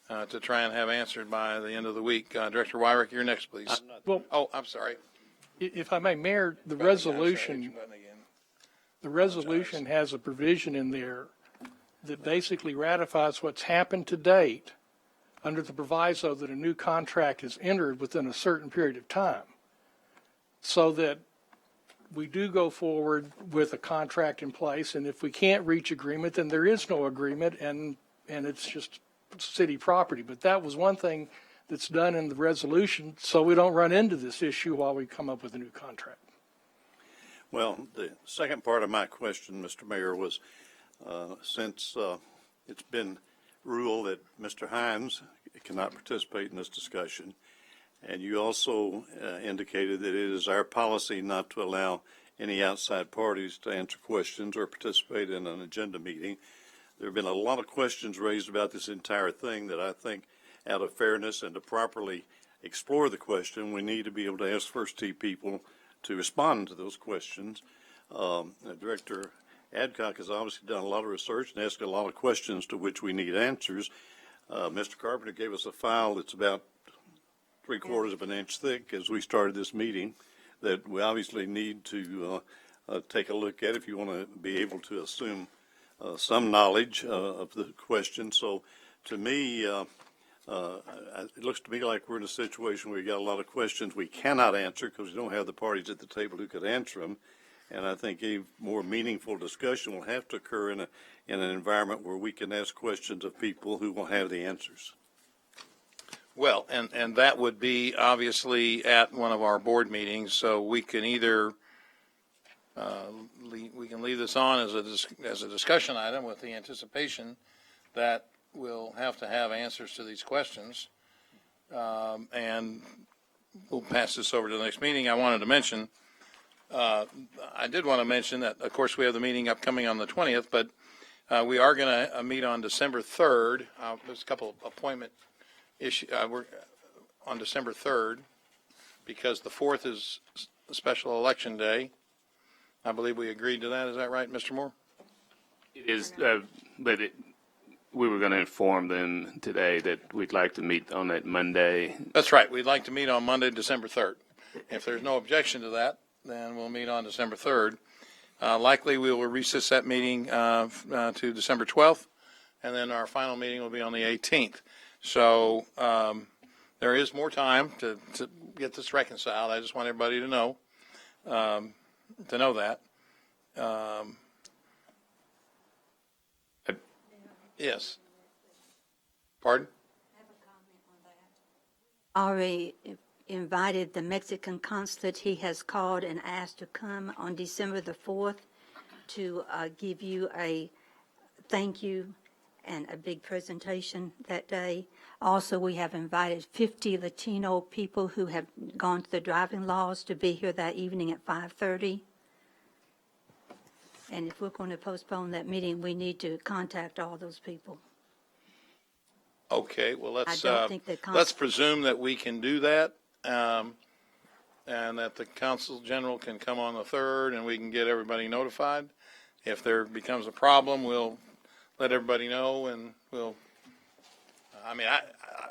to try and have answered by the end of the week. Director Wyrick, you're next, please. Well, Oh, I'm sorry. if I may, Mayor, the I'm sorry, resolution. hit your button again. The resolution has a provision in there that basically ratifies what's happened to date under the proviso that a new contract is entered within a certain period of time. So that we do go forward with a contract in place, and if we can't reach agreement, then there is no agreement, and it's just city property. But that was one thing that's done in the resolution, so we don't run into this issue while we come up with a new contract. Well, the second part of my question, Mr. Mayor, was since it's been ruled that Mr. Hines cannot participate in this discussion, and you also indicated that it is our policy not to allow any outside parties to answer questions or participate in an agenda meeting. There have been a lot of questions raised about this entire thing that I think, out of fairness and to properly explore the question, we need to be able to ask First Tee people to respond to those questions. Director Adcock has obviously done a lot of research and asked a lot of questions to which we need answers. Mr. Carpenter gave us a file that's about 3/4 of an inch thick as we started this meeting that we obviously need to take a look at if you want to be able to assume some knowledge of the question. So to me, it looks to me like we're in a situation where we got a lot of questions we cannot answer because we don't have the parties at the table who could answer them. And I think a more meaningful discussion will have to occur in an environment where we can ask questions of people who will have the answers. Well, and that would be obviously at one of our board meetings, so we can either we can leave this on as a discussion item with the anticipation that we'll have to have answers to these questions, and we'll pass this over to the next meeting. I wanted to mention, I did want to mention that, of course, we have the meeting upcoming on the 20th, but we are going to meet on December 3rd. There's a couple of appointment issue, we're on December 3rd, because the 4th is a special election day. I believe we agreed to that. Is that right, Mr. Moore? It is, but we were going to inform them today that we'd like to meet on that Monday. That's right. We'd like to meet on Monday, December 3rd. If there's no objection to that, then we'll meet on December 3rd. Likely we will recess that meeting to December 12th, and then our final meeting will be on the 18th. So there is more time to get this reconciled. I just want everybody to know that. Yes. Pardon? Already invited the Mexican consulate. He has called and asked to come on December the 4th to give you a thank you and a big presentation that day. Also, we have invited 50 Latino people who have gone to the driving laws to be here that evening at 5:30. And if we're going to postpone that meeting, we need to contact all those people. Okay, well, I don't think the let's presume that we can do that, and that the Consul General can come on the 3rd, and we can get everybody notified. If there becomes a problem, we'll let everybody know, and we'll. I mean,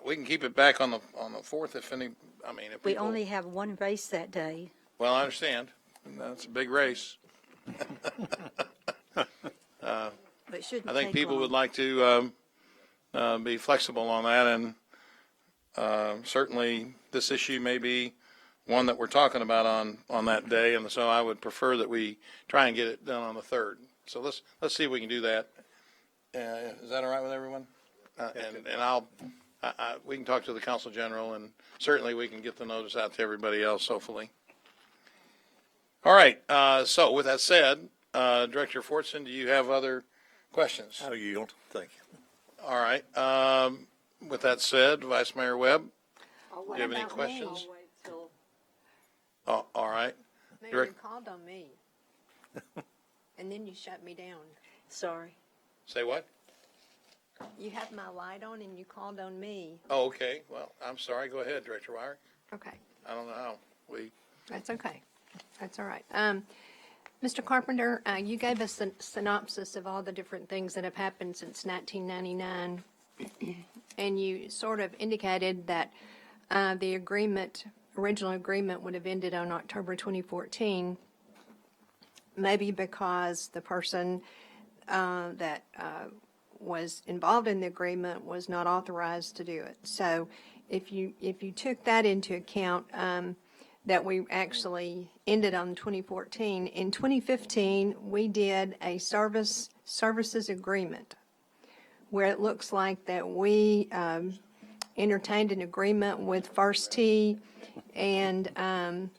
we can keep it back on the 4th if any. I mean, if We people, only have one race that day. Well, I understand. That's a big race. But it shouldn't I think take people long. would like to be flexible on that, and certainly this issue may be one that we're talking about on that day, and so I would prefer that we try and get it done on the 3rd. So let's see if we can do that. Is that all right with everyone? And we can talk to the Consul General, and certainly we can get the notice out to everybody else, hopefully. All right. So with that said, Director Fortson, do you have other questions? I'll yield. Thank you. All right. With that said, Vice Mayor Webb, do you have any questions? Oh, all right. Mayor, you called on me. And then you shut me down. Sorry. Say what? You had my light on and you called on me. Oh, okay. Well, I'm sorry. Go ahead, Director Wyrick. Okay. I don't know how we. That's okay. That's all right. Mr. Carpenter, you gave us a synopsis of all the different things that have happened since 1999. and you sort of indicated that the original agreement would have ended on October 2014, maybe because the person that was involved in the agreement was not authorized to do it. So if you took that into account, that we actually ended on 2014, in 2015, we did a services agreement where it looks like that we entertained an agreement with First Tee, and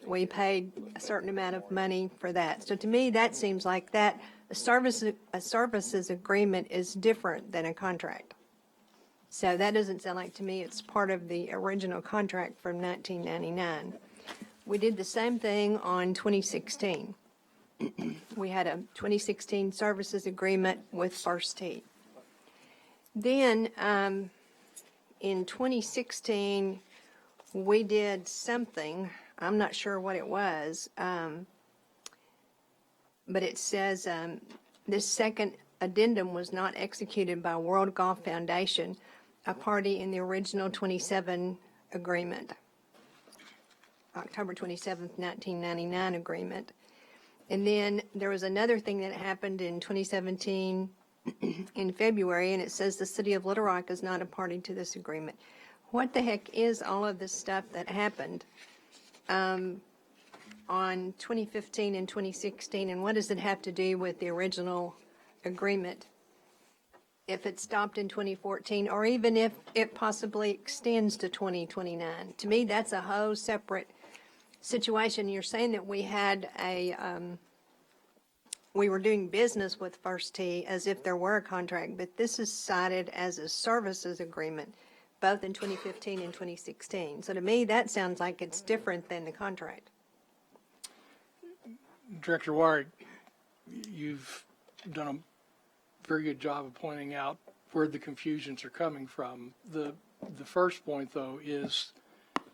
we paid a certain amount of money for that. So to me, that seems like that a services agreement is different than a contract. So that doesn't sound like to me it's part of the original contract from 1999. We did the same thing on 2016. We had a 2016 services agreement with First Tee. Then in 2016, we did something, I'm not sure what it was, but it says this second addendum was not executed by World Golf Foundation, a party in the original 27 agreement, October 27th, 1999 agreement. And then there was another thing that happened in 2017 in February, and it says the City of Little Rock is not a party to this agreement. What the heck is all of this stuff that happened on 2015 and 2016, and what does it have to do with the original agreement? If it stopped in 2014, or even if it possibly extends to 2029. To me, that's a whole separate situation. You're saying that we had we were doing business with First Tee as if there were a contract, but this is cited as a services agreement, both in 2015 and 2016. So to me, that sounds like it's different than the contract. Director Warwick, you've done a very good job of pointing out where the confusions are coming from. The first point, though, is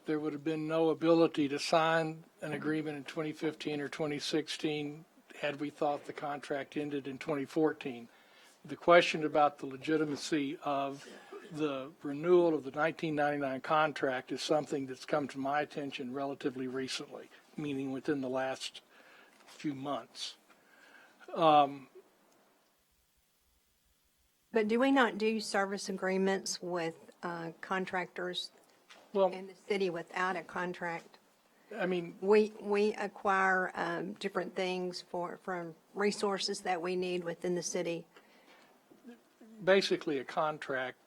there would have been no ability to sign an agreement in 2015 or 2016 had we thought the contract ended in 2014. The question about the legitimacy of the renewal of the 1999 contract is something that's come to my attention relatively recently, meaning within the last few months. But do we not do service agreements with contractors in the city without a contract? I mean, we acquire different things from resources that we need within the city. Basically, a contract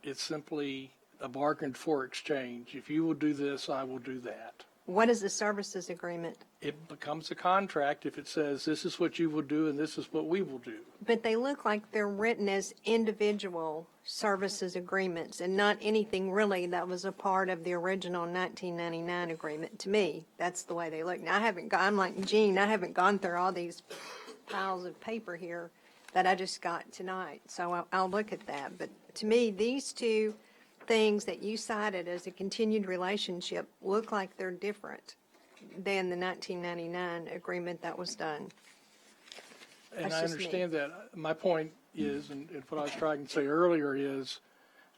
is simply a bargain for exchange. If you will do this, I will do that. What is a services agreement? It becomes a contract if it says this is what you will do and this is what we will do. But they look like they're written as individual services agreements and not anything really that was a part of the original 1999 agreement. To me, that's the way they look. Now, I'm like Gene, I haven't gone through all these piles of paper here that I just got tonight, so I'll look at that. But to me, these two things that you cited as a continued relationship look like they're different than the 1999 agreement that was done. And That's I just me. understand that. My point is, and what I was trying to say earlier is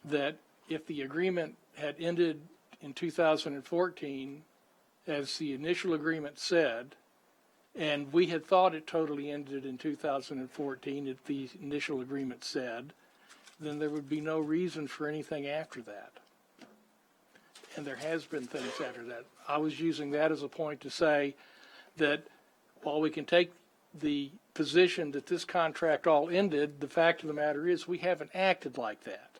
that if the agreement had ended in 2014, as the initial agreement said, and we had thought it totally ended in 2014, if the initial agreement said, then there would be no reason for anything after that. And there has been things after that. I was using that as a point to say that while we can take the position that this contract all ended, the fact of the matter is we haven't acted like that.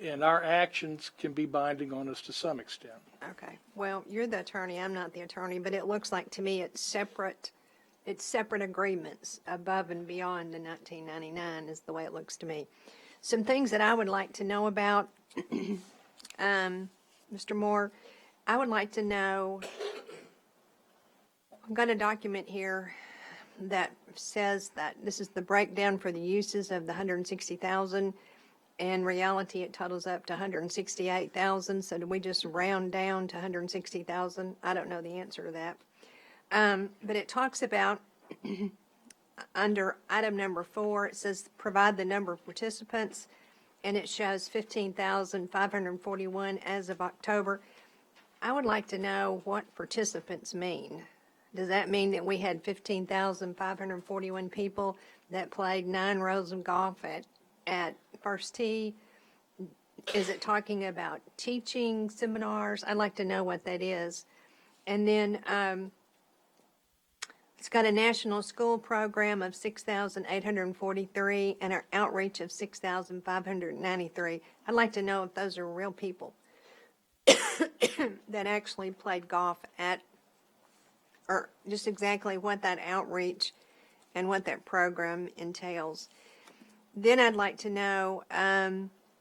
And our actions can be binding on us to some extent. Okay. Well, you're the attorney. I'm not the attorney, but it looks like to me it's separate agreements above and beyond the 1999 is the way it looks to me. Some things that I would like to know about, Mr. Moore, I would like to know, I've got a document here that says that this is the breakdown for the uses of the 160,000. In reality, it totals up to 168,000. So do we just round down to 160,000? I don't know the answer to that. But it talks about, under item number 4, it says provide the number of participants. and it shows 15,541 as of October. I would like to know what participants mean. Does that mean that we had 15,541 people that played 9 rows of golf at First Tee? Is it talking about teaching seminars? I'd like to know what that is. And then it's got a national school program of 6,843 and an outreach of 6,593. I'd like to know if those are real people that actually played golf at, or just exactly what that outreach and what that program entails. Then I'd like to know,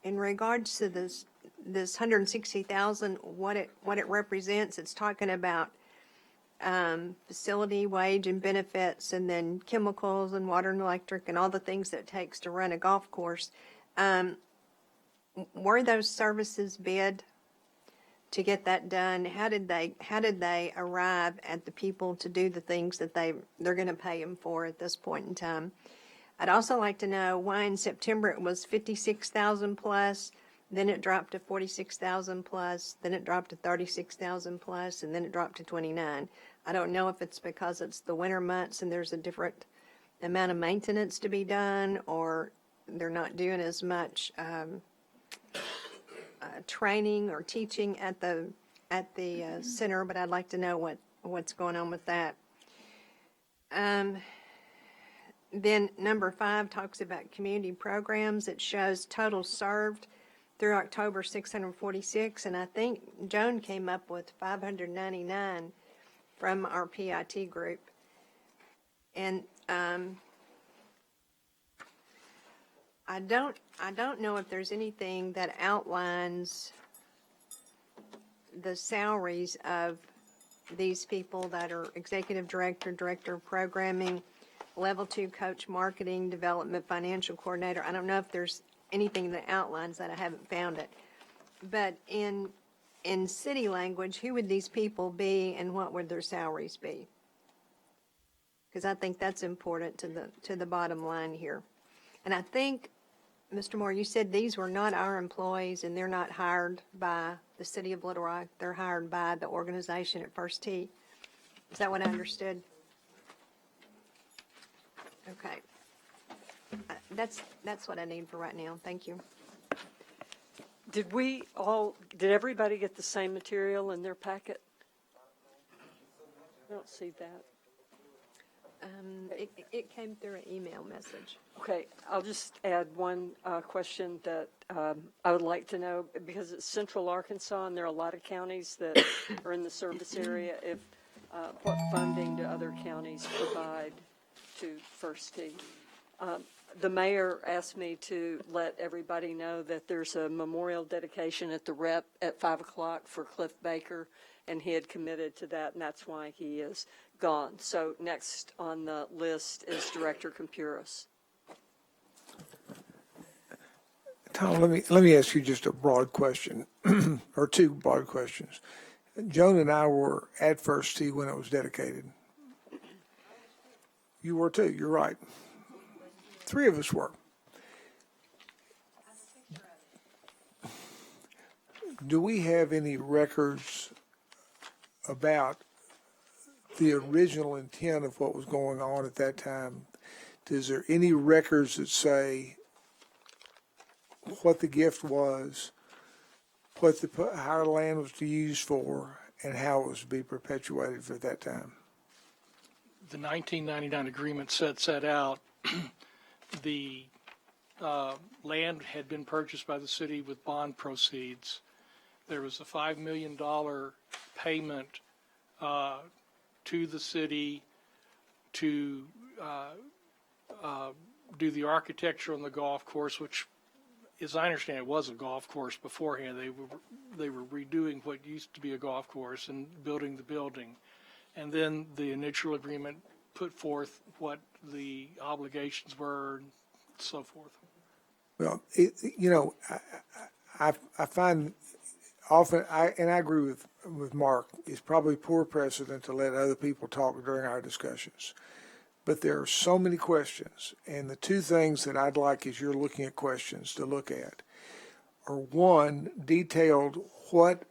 in regards to this 160,000, what it represents. It's talking about facility, wage, and benefits, and then chemicals and water and electric and all the things that it takes to run a golf course. Were those services bid to get that done? How did they arrive at the people to do the things that they're going to pay them for at this point in time? I'd also like to know why in September it was 56,000 plus, then it dropped to 46,000 plus, then it dropped to 36,000 plus, and then it dropped to 29. I don't know if it's because it's the winter months and there's a different amount of maintenance to be done, or they're not doing as much training or teaching at the center, but I'd like to know what's going on with that. Then number 5 talks about community programs. It shows total served through October 646, and I think Joan came up with 599 from our PIT group. And I don't know if there's anything that outlines the salaries of these people that are executive director, director of programming, level 2 coach, marketing, development, financial coordinator. I don't know if there's anything that outlines that. I haven't found it. But in city language, who would these people be and what would their salaries be? Because I think that's important to the bottom line here. And I think, Mr. Moore, you said these were not our employees and they're not hired by the city of Little Rock. They're hired by the organization at First Tee. Is that what I understood? Okay. That's what I need for right now. Thank you. Did everybody get the same material in their packet? I don't see that. It came through an email message. Okay, I'll just add one question that I would like to know, because it's Central Arkansas and there are a lot of counties that are in the service area. If what funding do other counties provide to First Tee? The mayor asked me to let everybody know that there's a memorial dedication at the Rep at 5 o'clock for Cliff Baker, and he had committed to that, and that's why he is gone. So next on the list is Director Compuris. Tom, let me ask you just a broad question, or 2 broad questions. Joan and I were at First Tee when it was dedicated. You were too, you're right. 3 of us were. Do we have any records about the original intent of what was going on at that time? Is there any records that say what the gift was, how the land was to be used for, and how it was to be perpetuated for that time? The 1999 agreement sets that out. The land had been purchased by the city with bond proceeds. There was a $5 million payment to the city to do the architecture on the golf course, which, as I understand, it was a golf course beforehand. They were redoing what used to be a golf course and building the building. And then the initial agreement put forth what the obligations were and so forth. Well, I find often, and I agree with Mark, it's probably poor precedent to let other people talk during our discussions. But there are so many questions, and the 2 things that I'd like as you're looking at questions to look at or one detailed what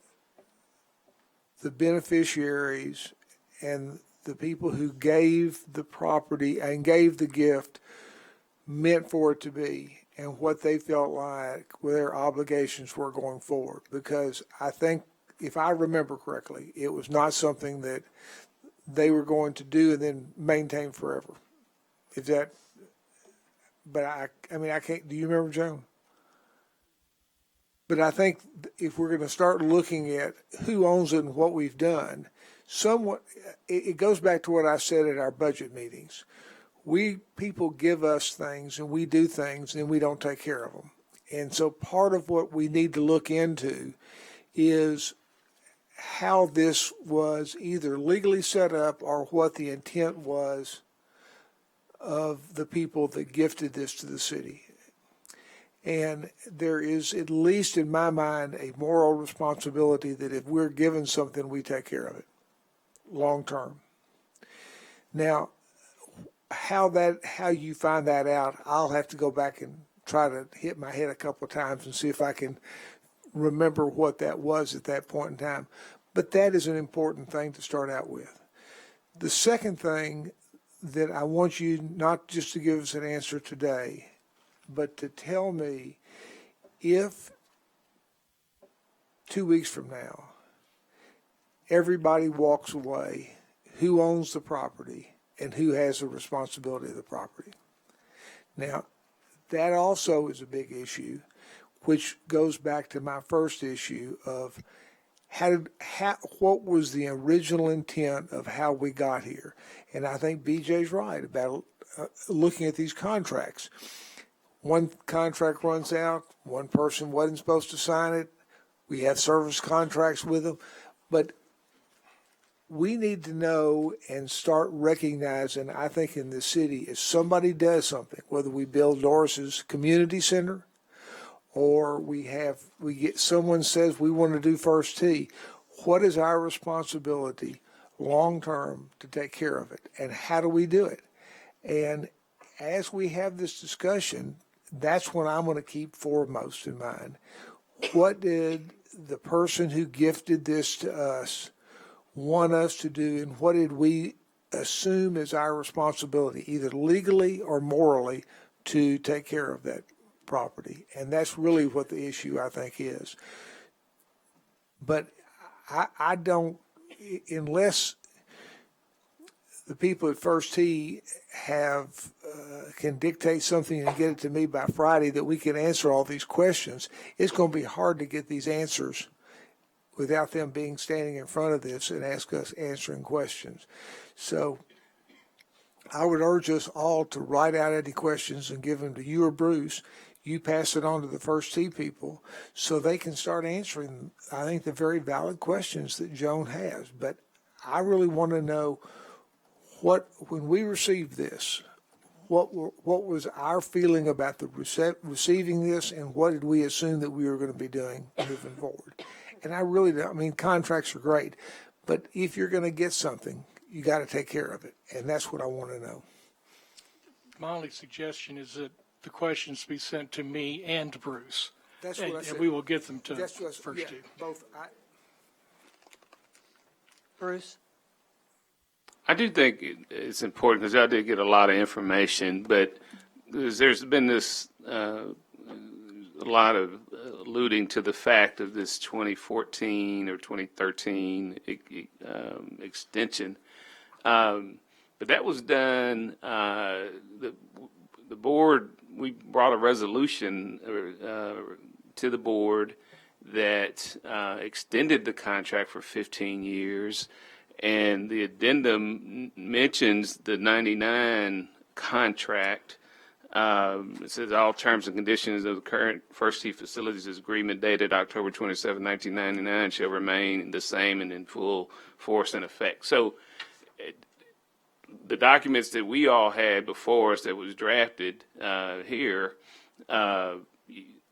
the beneficiaries and the people who gave the property and gave the gift meant for it to be, and what they felt like their obligations were going forward. Because I think, if I remember correctly, it was not something that they were going to do and then maintain forever. Is that, but I mean, I can't, do you remember, Joan? But I think if we're going to start looking at who owns it and what we've done, somewhat, it goes back to what I said at our budget meetings. People give us things and we do things and we don't take care of them. And so part of what we need to look into is how this was either legally set up or what the intent was of the people that gifted this to the city. And there is, at least in my mind, a moral responsibility that if we're given something, we take care of it long term. Now, how you find that out, I'll have to go back and try to hit my head a couple of times and see if I can remember what that was at that point in time. But that is an important thing to start out with. The second thing that I want you not just to give us an answer today, but to tell me if 2 weeks from now, everybody walks away, who owns the property and who has the responsibility of the property. Now, that also is a big issue, which goes back to my first issue of what was the original intent of how we got here. And I think BJ's right about looking at these contracts. One contract runs out, one person wasn't supposed to sign it, we have service contracts with them, but we need to know and start recognizing, I think in the city, if somebody does something, whether we build Doris's community center or someone says we want to do First Tee, what is our responsibility long term to take care of it, and how do we do it? And as we have this discussion, that's what I'm going to keep foremost in mind. What did the person who gifted this to us want us to do, and what did we assume is our responsibility, either legally or morally, to take care of that property? And that's really what the issue, I think, is. But I don't, unless the people at First Tee can dictate something and get it to me by Friday that we can answer all these questions, it's going to be hard to get these answers without them being standing in front of this and ask us answering questions. So I would urge us all to write out any questions and give them to you or Bruce. You pass it on to the First Tee people so they can start answering, I think, the very valid questions that Joan has. But I really want to know when we received this, what was our feeling about the receiving this, and what did we assume that we were going to be doing moving forward? And I really don't, I mean, contracts are great, but if you're going to get something, you got to take care of it. And that's what I want to know. My only suggestion is that the questions be sent to me and to Bruce. That's what I said. And we will get them to That's what I said. First Yeah, Tee. both. Bruce? I do think it's important because I did get a lot of information, but there's been this a lot of alluding to the fact of this 2014 or 2013 extension. But that was done, the board, we brought a resolution to the board that extended the contract for 15 years. And the addendum mentions the 99 contract. It says all terms and conditions of the current First Tee Facilities Agreement dated October 27, 1999 shall remain the same and in full force and effect. So the documents that we all had before us that was drafted here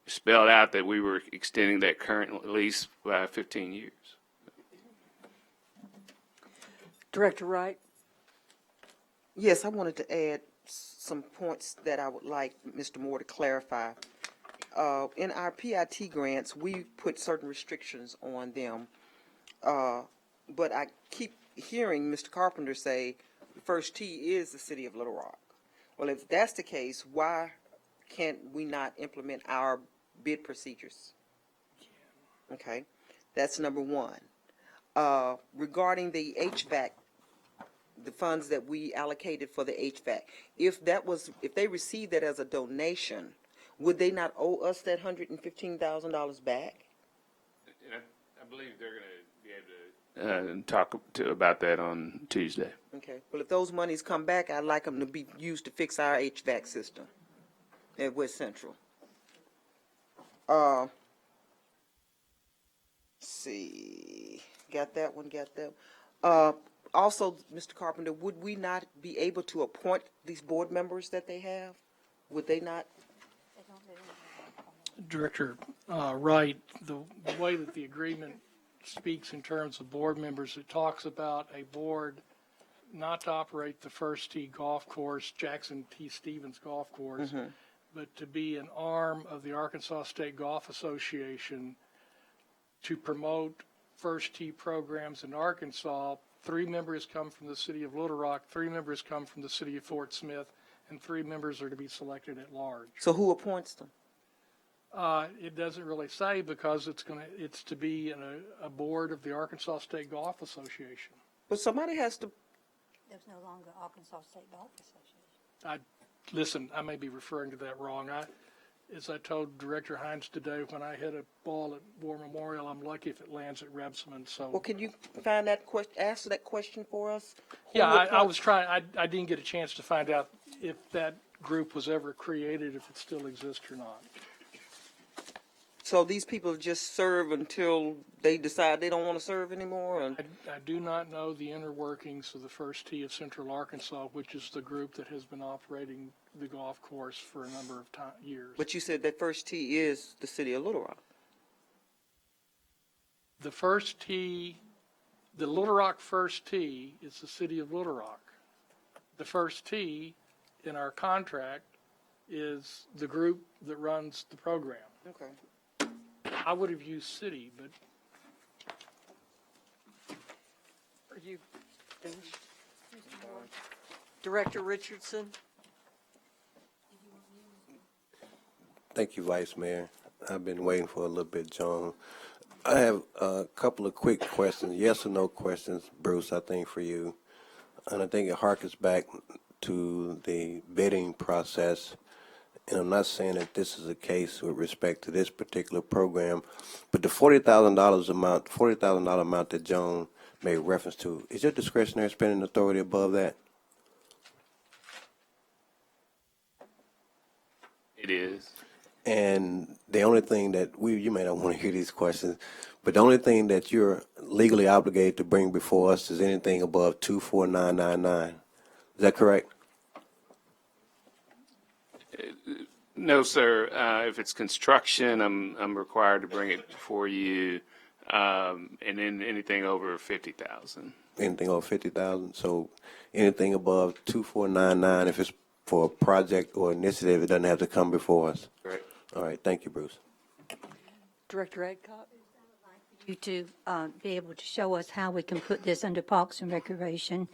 spelled out that we were extending that current lease by 15 years. Director Wright? Yes, I wanted to add some points that I would like Mr. Moore to clarify. in our PIT grants, we put certain restrictions on them. But I keep hearing Mr. Carpenter say the first tee is the city of Little Rock. Well, if that's the case, why can't we not implement our bid procedures? Okay, that's number one. Regarding the HVAC, the funds that we allocated for the HVAC, if they received that as a donation, would they not owe us that $115,000 back? I believe they're going to be able to talk about that on Tuesday. Okay, well, if those monies come back, I'd like them to be used to fix our HVAC system at West Central. Let's see, got that one. Also, Mr. Carpenter, would we not be able to appoint these board members that they have? Would they not? Director Wright, the way that the agreement speaks in terms of board members, it talks about a board not to operate the First Tee golf course, Jackson T. Stevens Golf Course, but to be an arm of the Arkansas State Golf Association to promote First Tee programs in Arkansas. 3 members come from the city of Little Rock, 3 members come from the city of Fort Smith, and 3 members are to be selected at large. So who appoints them? It doesn't really say because it's to be in a board of the Arkansas State Golf Association. But somebody has to. There's no longer Arkansas State Golf Association. Listen, I may be referring to that wrong. As I told Director Hines today, when I hit a ball at War Memorial, I'm lucky if it lands at Rebsamen. So. Well, can you find that answer that question for us? Yeah, I was trying. I didn't get a chance to find out if that group was ever created, if it still exists or not. So these people just serve until they decide they don't want to serve anymore? I do not know the inner workings of the First Tee of Central Arkansas, which is the group that has been operating the golf course for a number of years. But you said that First Tee is the city of Little Rock. The First Tee, the Little Rock First Tee is the city of Little Rock. The First Tee in our contract is the group that runs the program. Okay. I would have used city, but Are you finished? Director Richardson? Thank you, Vice Mayor. I've been waiting for a little bit, John. I have a couple of quick questions, yes or no questions, Bruce, I think, for you. And I think it harkens back to the bidding process. And I'm not saying that this is a case with respect to this particular program, but the $40,000 amount that Joan made reference to, is your discretionary spending authority above that? It is. And the only thing that you may not want to hear these questions, but the only thing that you're legally obligated to bring before us is anything above 24999. Is that correct? No, sir. If it's construction, I'm required to bring it before you, and then anything over 50,000. Anything over 50,000. So anything above 2499, if it's for a project or initiative, it doesn't have to come before us. Correct. All right. Thank you, Bruce. Director Adcock? You to be able to show us how we can put this under Parks and Recreation.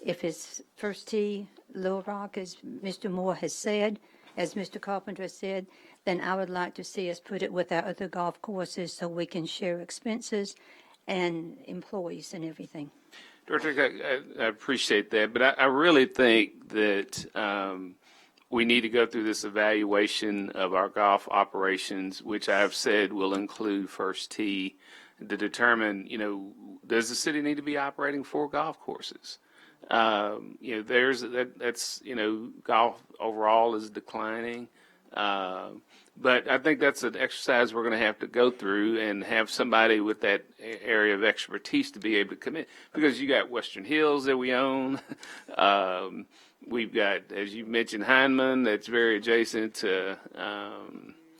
If it's First Tee, Little Rock, as Mr. Moore has said, as Mr. Carpenter said, then I would like to see us put it with our other golf courses so we can share expenses and employees and everything. Director, I appreciate that, but I really think that we need to go through this evaluation of our golf operations, which I have said will include First Tee, to determine, does the city need to be operating 4 golf courses? That's golf overall is declining. But I think that's an exercise we're going to have to go through and have somebody with that area of expertise to be able to commit, because you got Western Hills that we own. We've got, as you mentioned, Heineman that's very adjacent to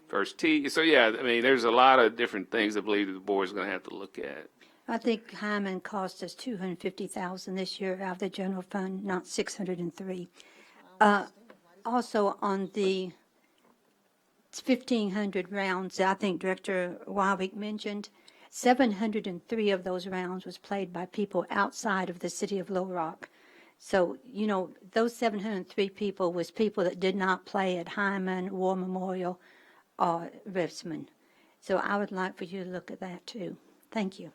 First Tee. So, yeah, I mean, there's a lot of different things I believe the board is going to have to look at. I think Hyman cost us $250,000 this year out of the general fund, not $603,000. Also, on the 1,500 rounds, I think Director Wywick mentioned. 703 of those rounds was played by people outside of the city of Little Rock. So, you know, those 703 people was people that did not play at Hyman, War Memorial, or Revsman. So I would like for you to look at that too. Thank you.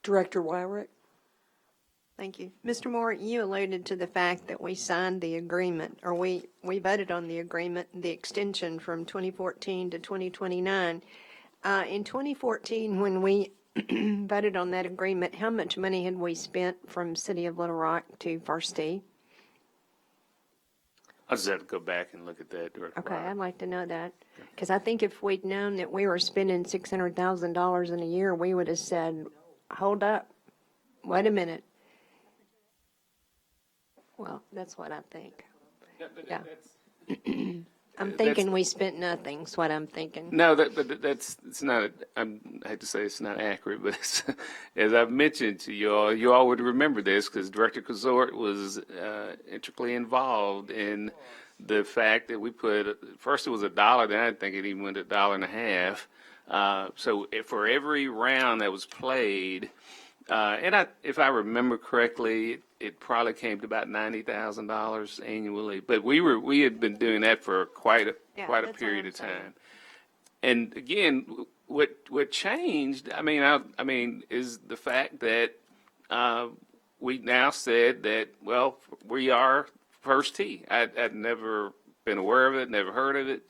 Director Wyrick? Thank you. Mr. Moore, you alluded to the fact that we signed the agreement, or we voted on the agreement, the extension from 2014 to 2029. In 2014, when we voted on that agreement, how much money had we spent from City of Little Rock to First Tee? I'll just have to go back and look at that, Director. Okay, I'd like to know that, because I think if we'd known that we were spending $600,000 in a year, we would have said, hold up, wait a minute. Well, that's what I think. Yeah. I'm thinking we spent nothing, is what I'm thinking. No, it's not. I hate to say it's not accurate, but it's, as I've mentioned to you all would remember this because Director Kazort was intricately involved in the fact that we put first it was $1, then I think it even went to $1.50. So for every round that was played, and if I remember correctly, it probably came to about $90,000 annually. But we had been doing that for quite a period of time. And again, what changed? I mean, is the fact that we now said that we are First Tee. I'd never been aware of it, never heard of it,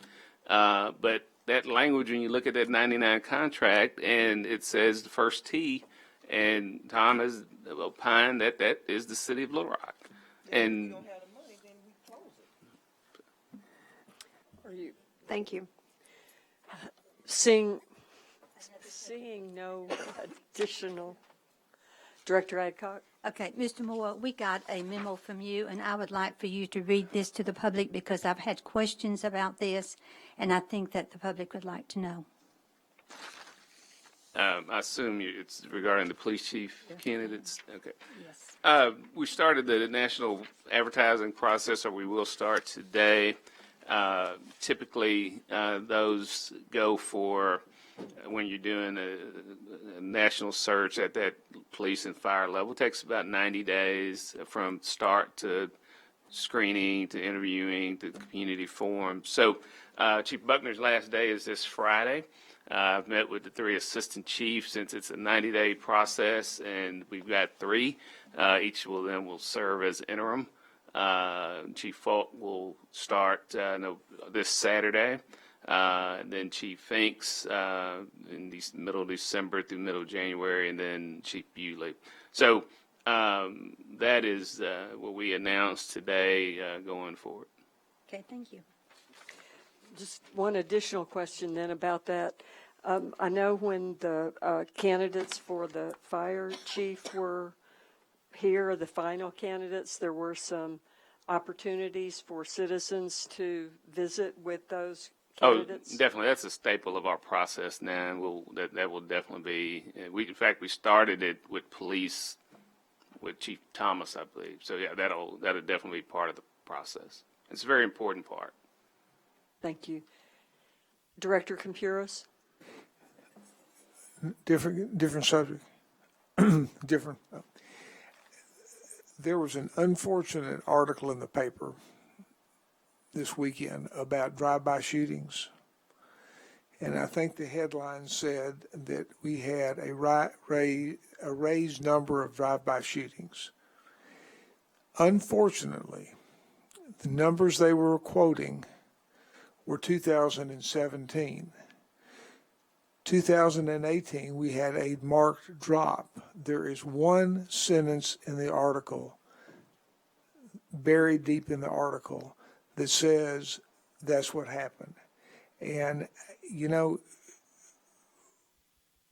but that language when you look at that 99 contract and it says the First Tee. And Tom has opined that that is the city of Little Rock. And Thank you. Seeing no additional. Director Adcock? Okay, Mr. Moore, we got a memo from you, and I would like for you to read this to the public because I've had questions about this, and I think that the public would like to know. I assume it's regarding the police chief candidates? Okay. Yes. We started the national advertising process, or we will start today. Typically, those go for when you're doing a national search at that police and fire level. It takes about 90 days from start to screening to interviewing to community forum. So Chief Buckner's last day is this Friday. I've met with the 3 assistant chiefs since it's a 90-day process, and we've got 3. Each will serve as interim. Chief Falk will start this Saturday, and then Chief Finks in the middle of December through middle of January, and then Chief Bewley. So that is what we announced today going forward. Okay, thank you. Just one additional question then about that. I know when the candidates for the fire chief were here, the final candidates, there were some opportunities for citizens to visit with those candidates. Oh, definitely. That's a staple of our process now. And that will definitely be. In fact, we started it with police, with Chief Thomas, I believe. So yeah, that'll definitely be part of the process. It's a very important part. Thank you. Director Campuros? Different subject. Different. There was an unfortunate article in the paper this weekend about drive-by shootings. And I think the headline said that we had a raised number of drive-by shootings. Unfortunately, the numbers they were quoting were 2017. 2018, we had a marked drop. There is one sentence in the article, buried deep in the article, that says that's what happened. And, you know,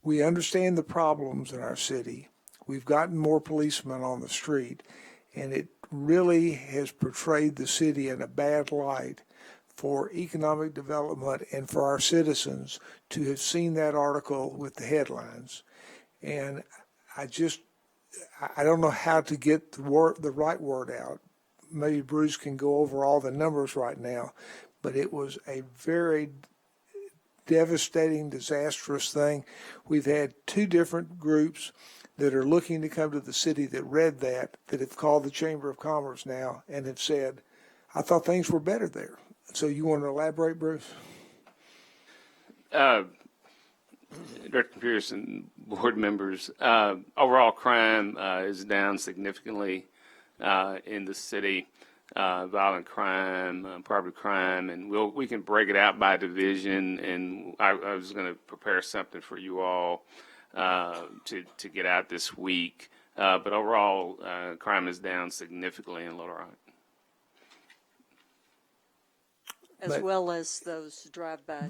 we understand the problems in our city. We've gotten more policemen on the street, and it really has portrayed the city in a bad light for economic development and for our citizens to have seen that article with the headlines. And I don't know how to get the right word out. Maybe Bruce can go over all the numbers right now, but it was a very devastating, disastrous thing. We've had two different groups that are looking to come to the city that read that have called the Chamber of Commerce now and have said, I thought things were better there. So you want to elaborate, Bruce? Director Pierce and board members, overall crime is down significantly in the city. Violent crime, property crime, and we can break it out by division. And I was going to prepare something for you all to get out this week. But overall, crime is down significantly in Little Rock. As well as those drive-by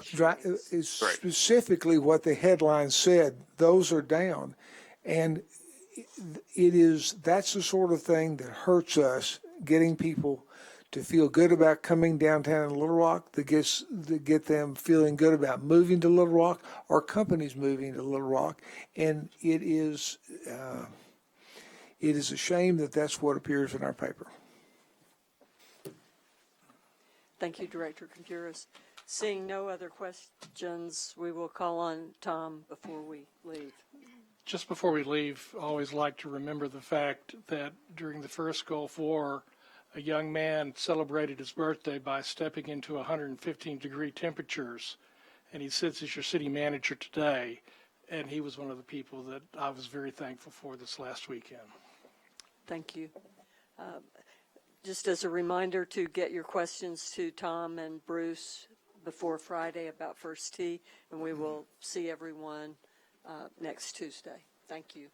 Is specifically what the headline said. Those are down. And that's the sort of thing that hurts us, getting people to feel good about coming downtown in Little Rock, that get them feeling good about moving to Little Rock, or companies moving to Little Rock. And it is a shame that that's what appears in our paper. Thank you, Director Conjuras. Seeing no other questions, we will call on Tom before we leave. Just before we leave, I always like to remember the fact that during the first Gulf War, a young man celebrated his birthday by stepping into 115-degree temperatures, and he sits as your city manager today, and he was one of the people that I was very thankful for this last weekend. Thank you. Just as a reminder to get your questions to Tom and Bruce before Friday about First Tee, and we will see everyone next Tuesday. Thank you.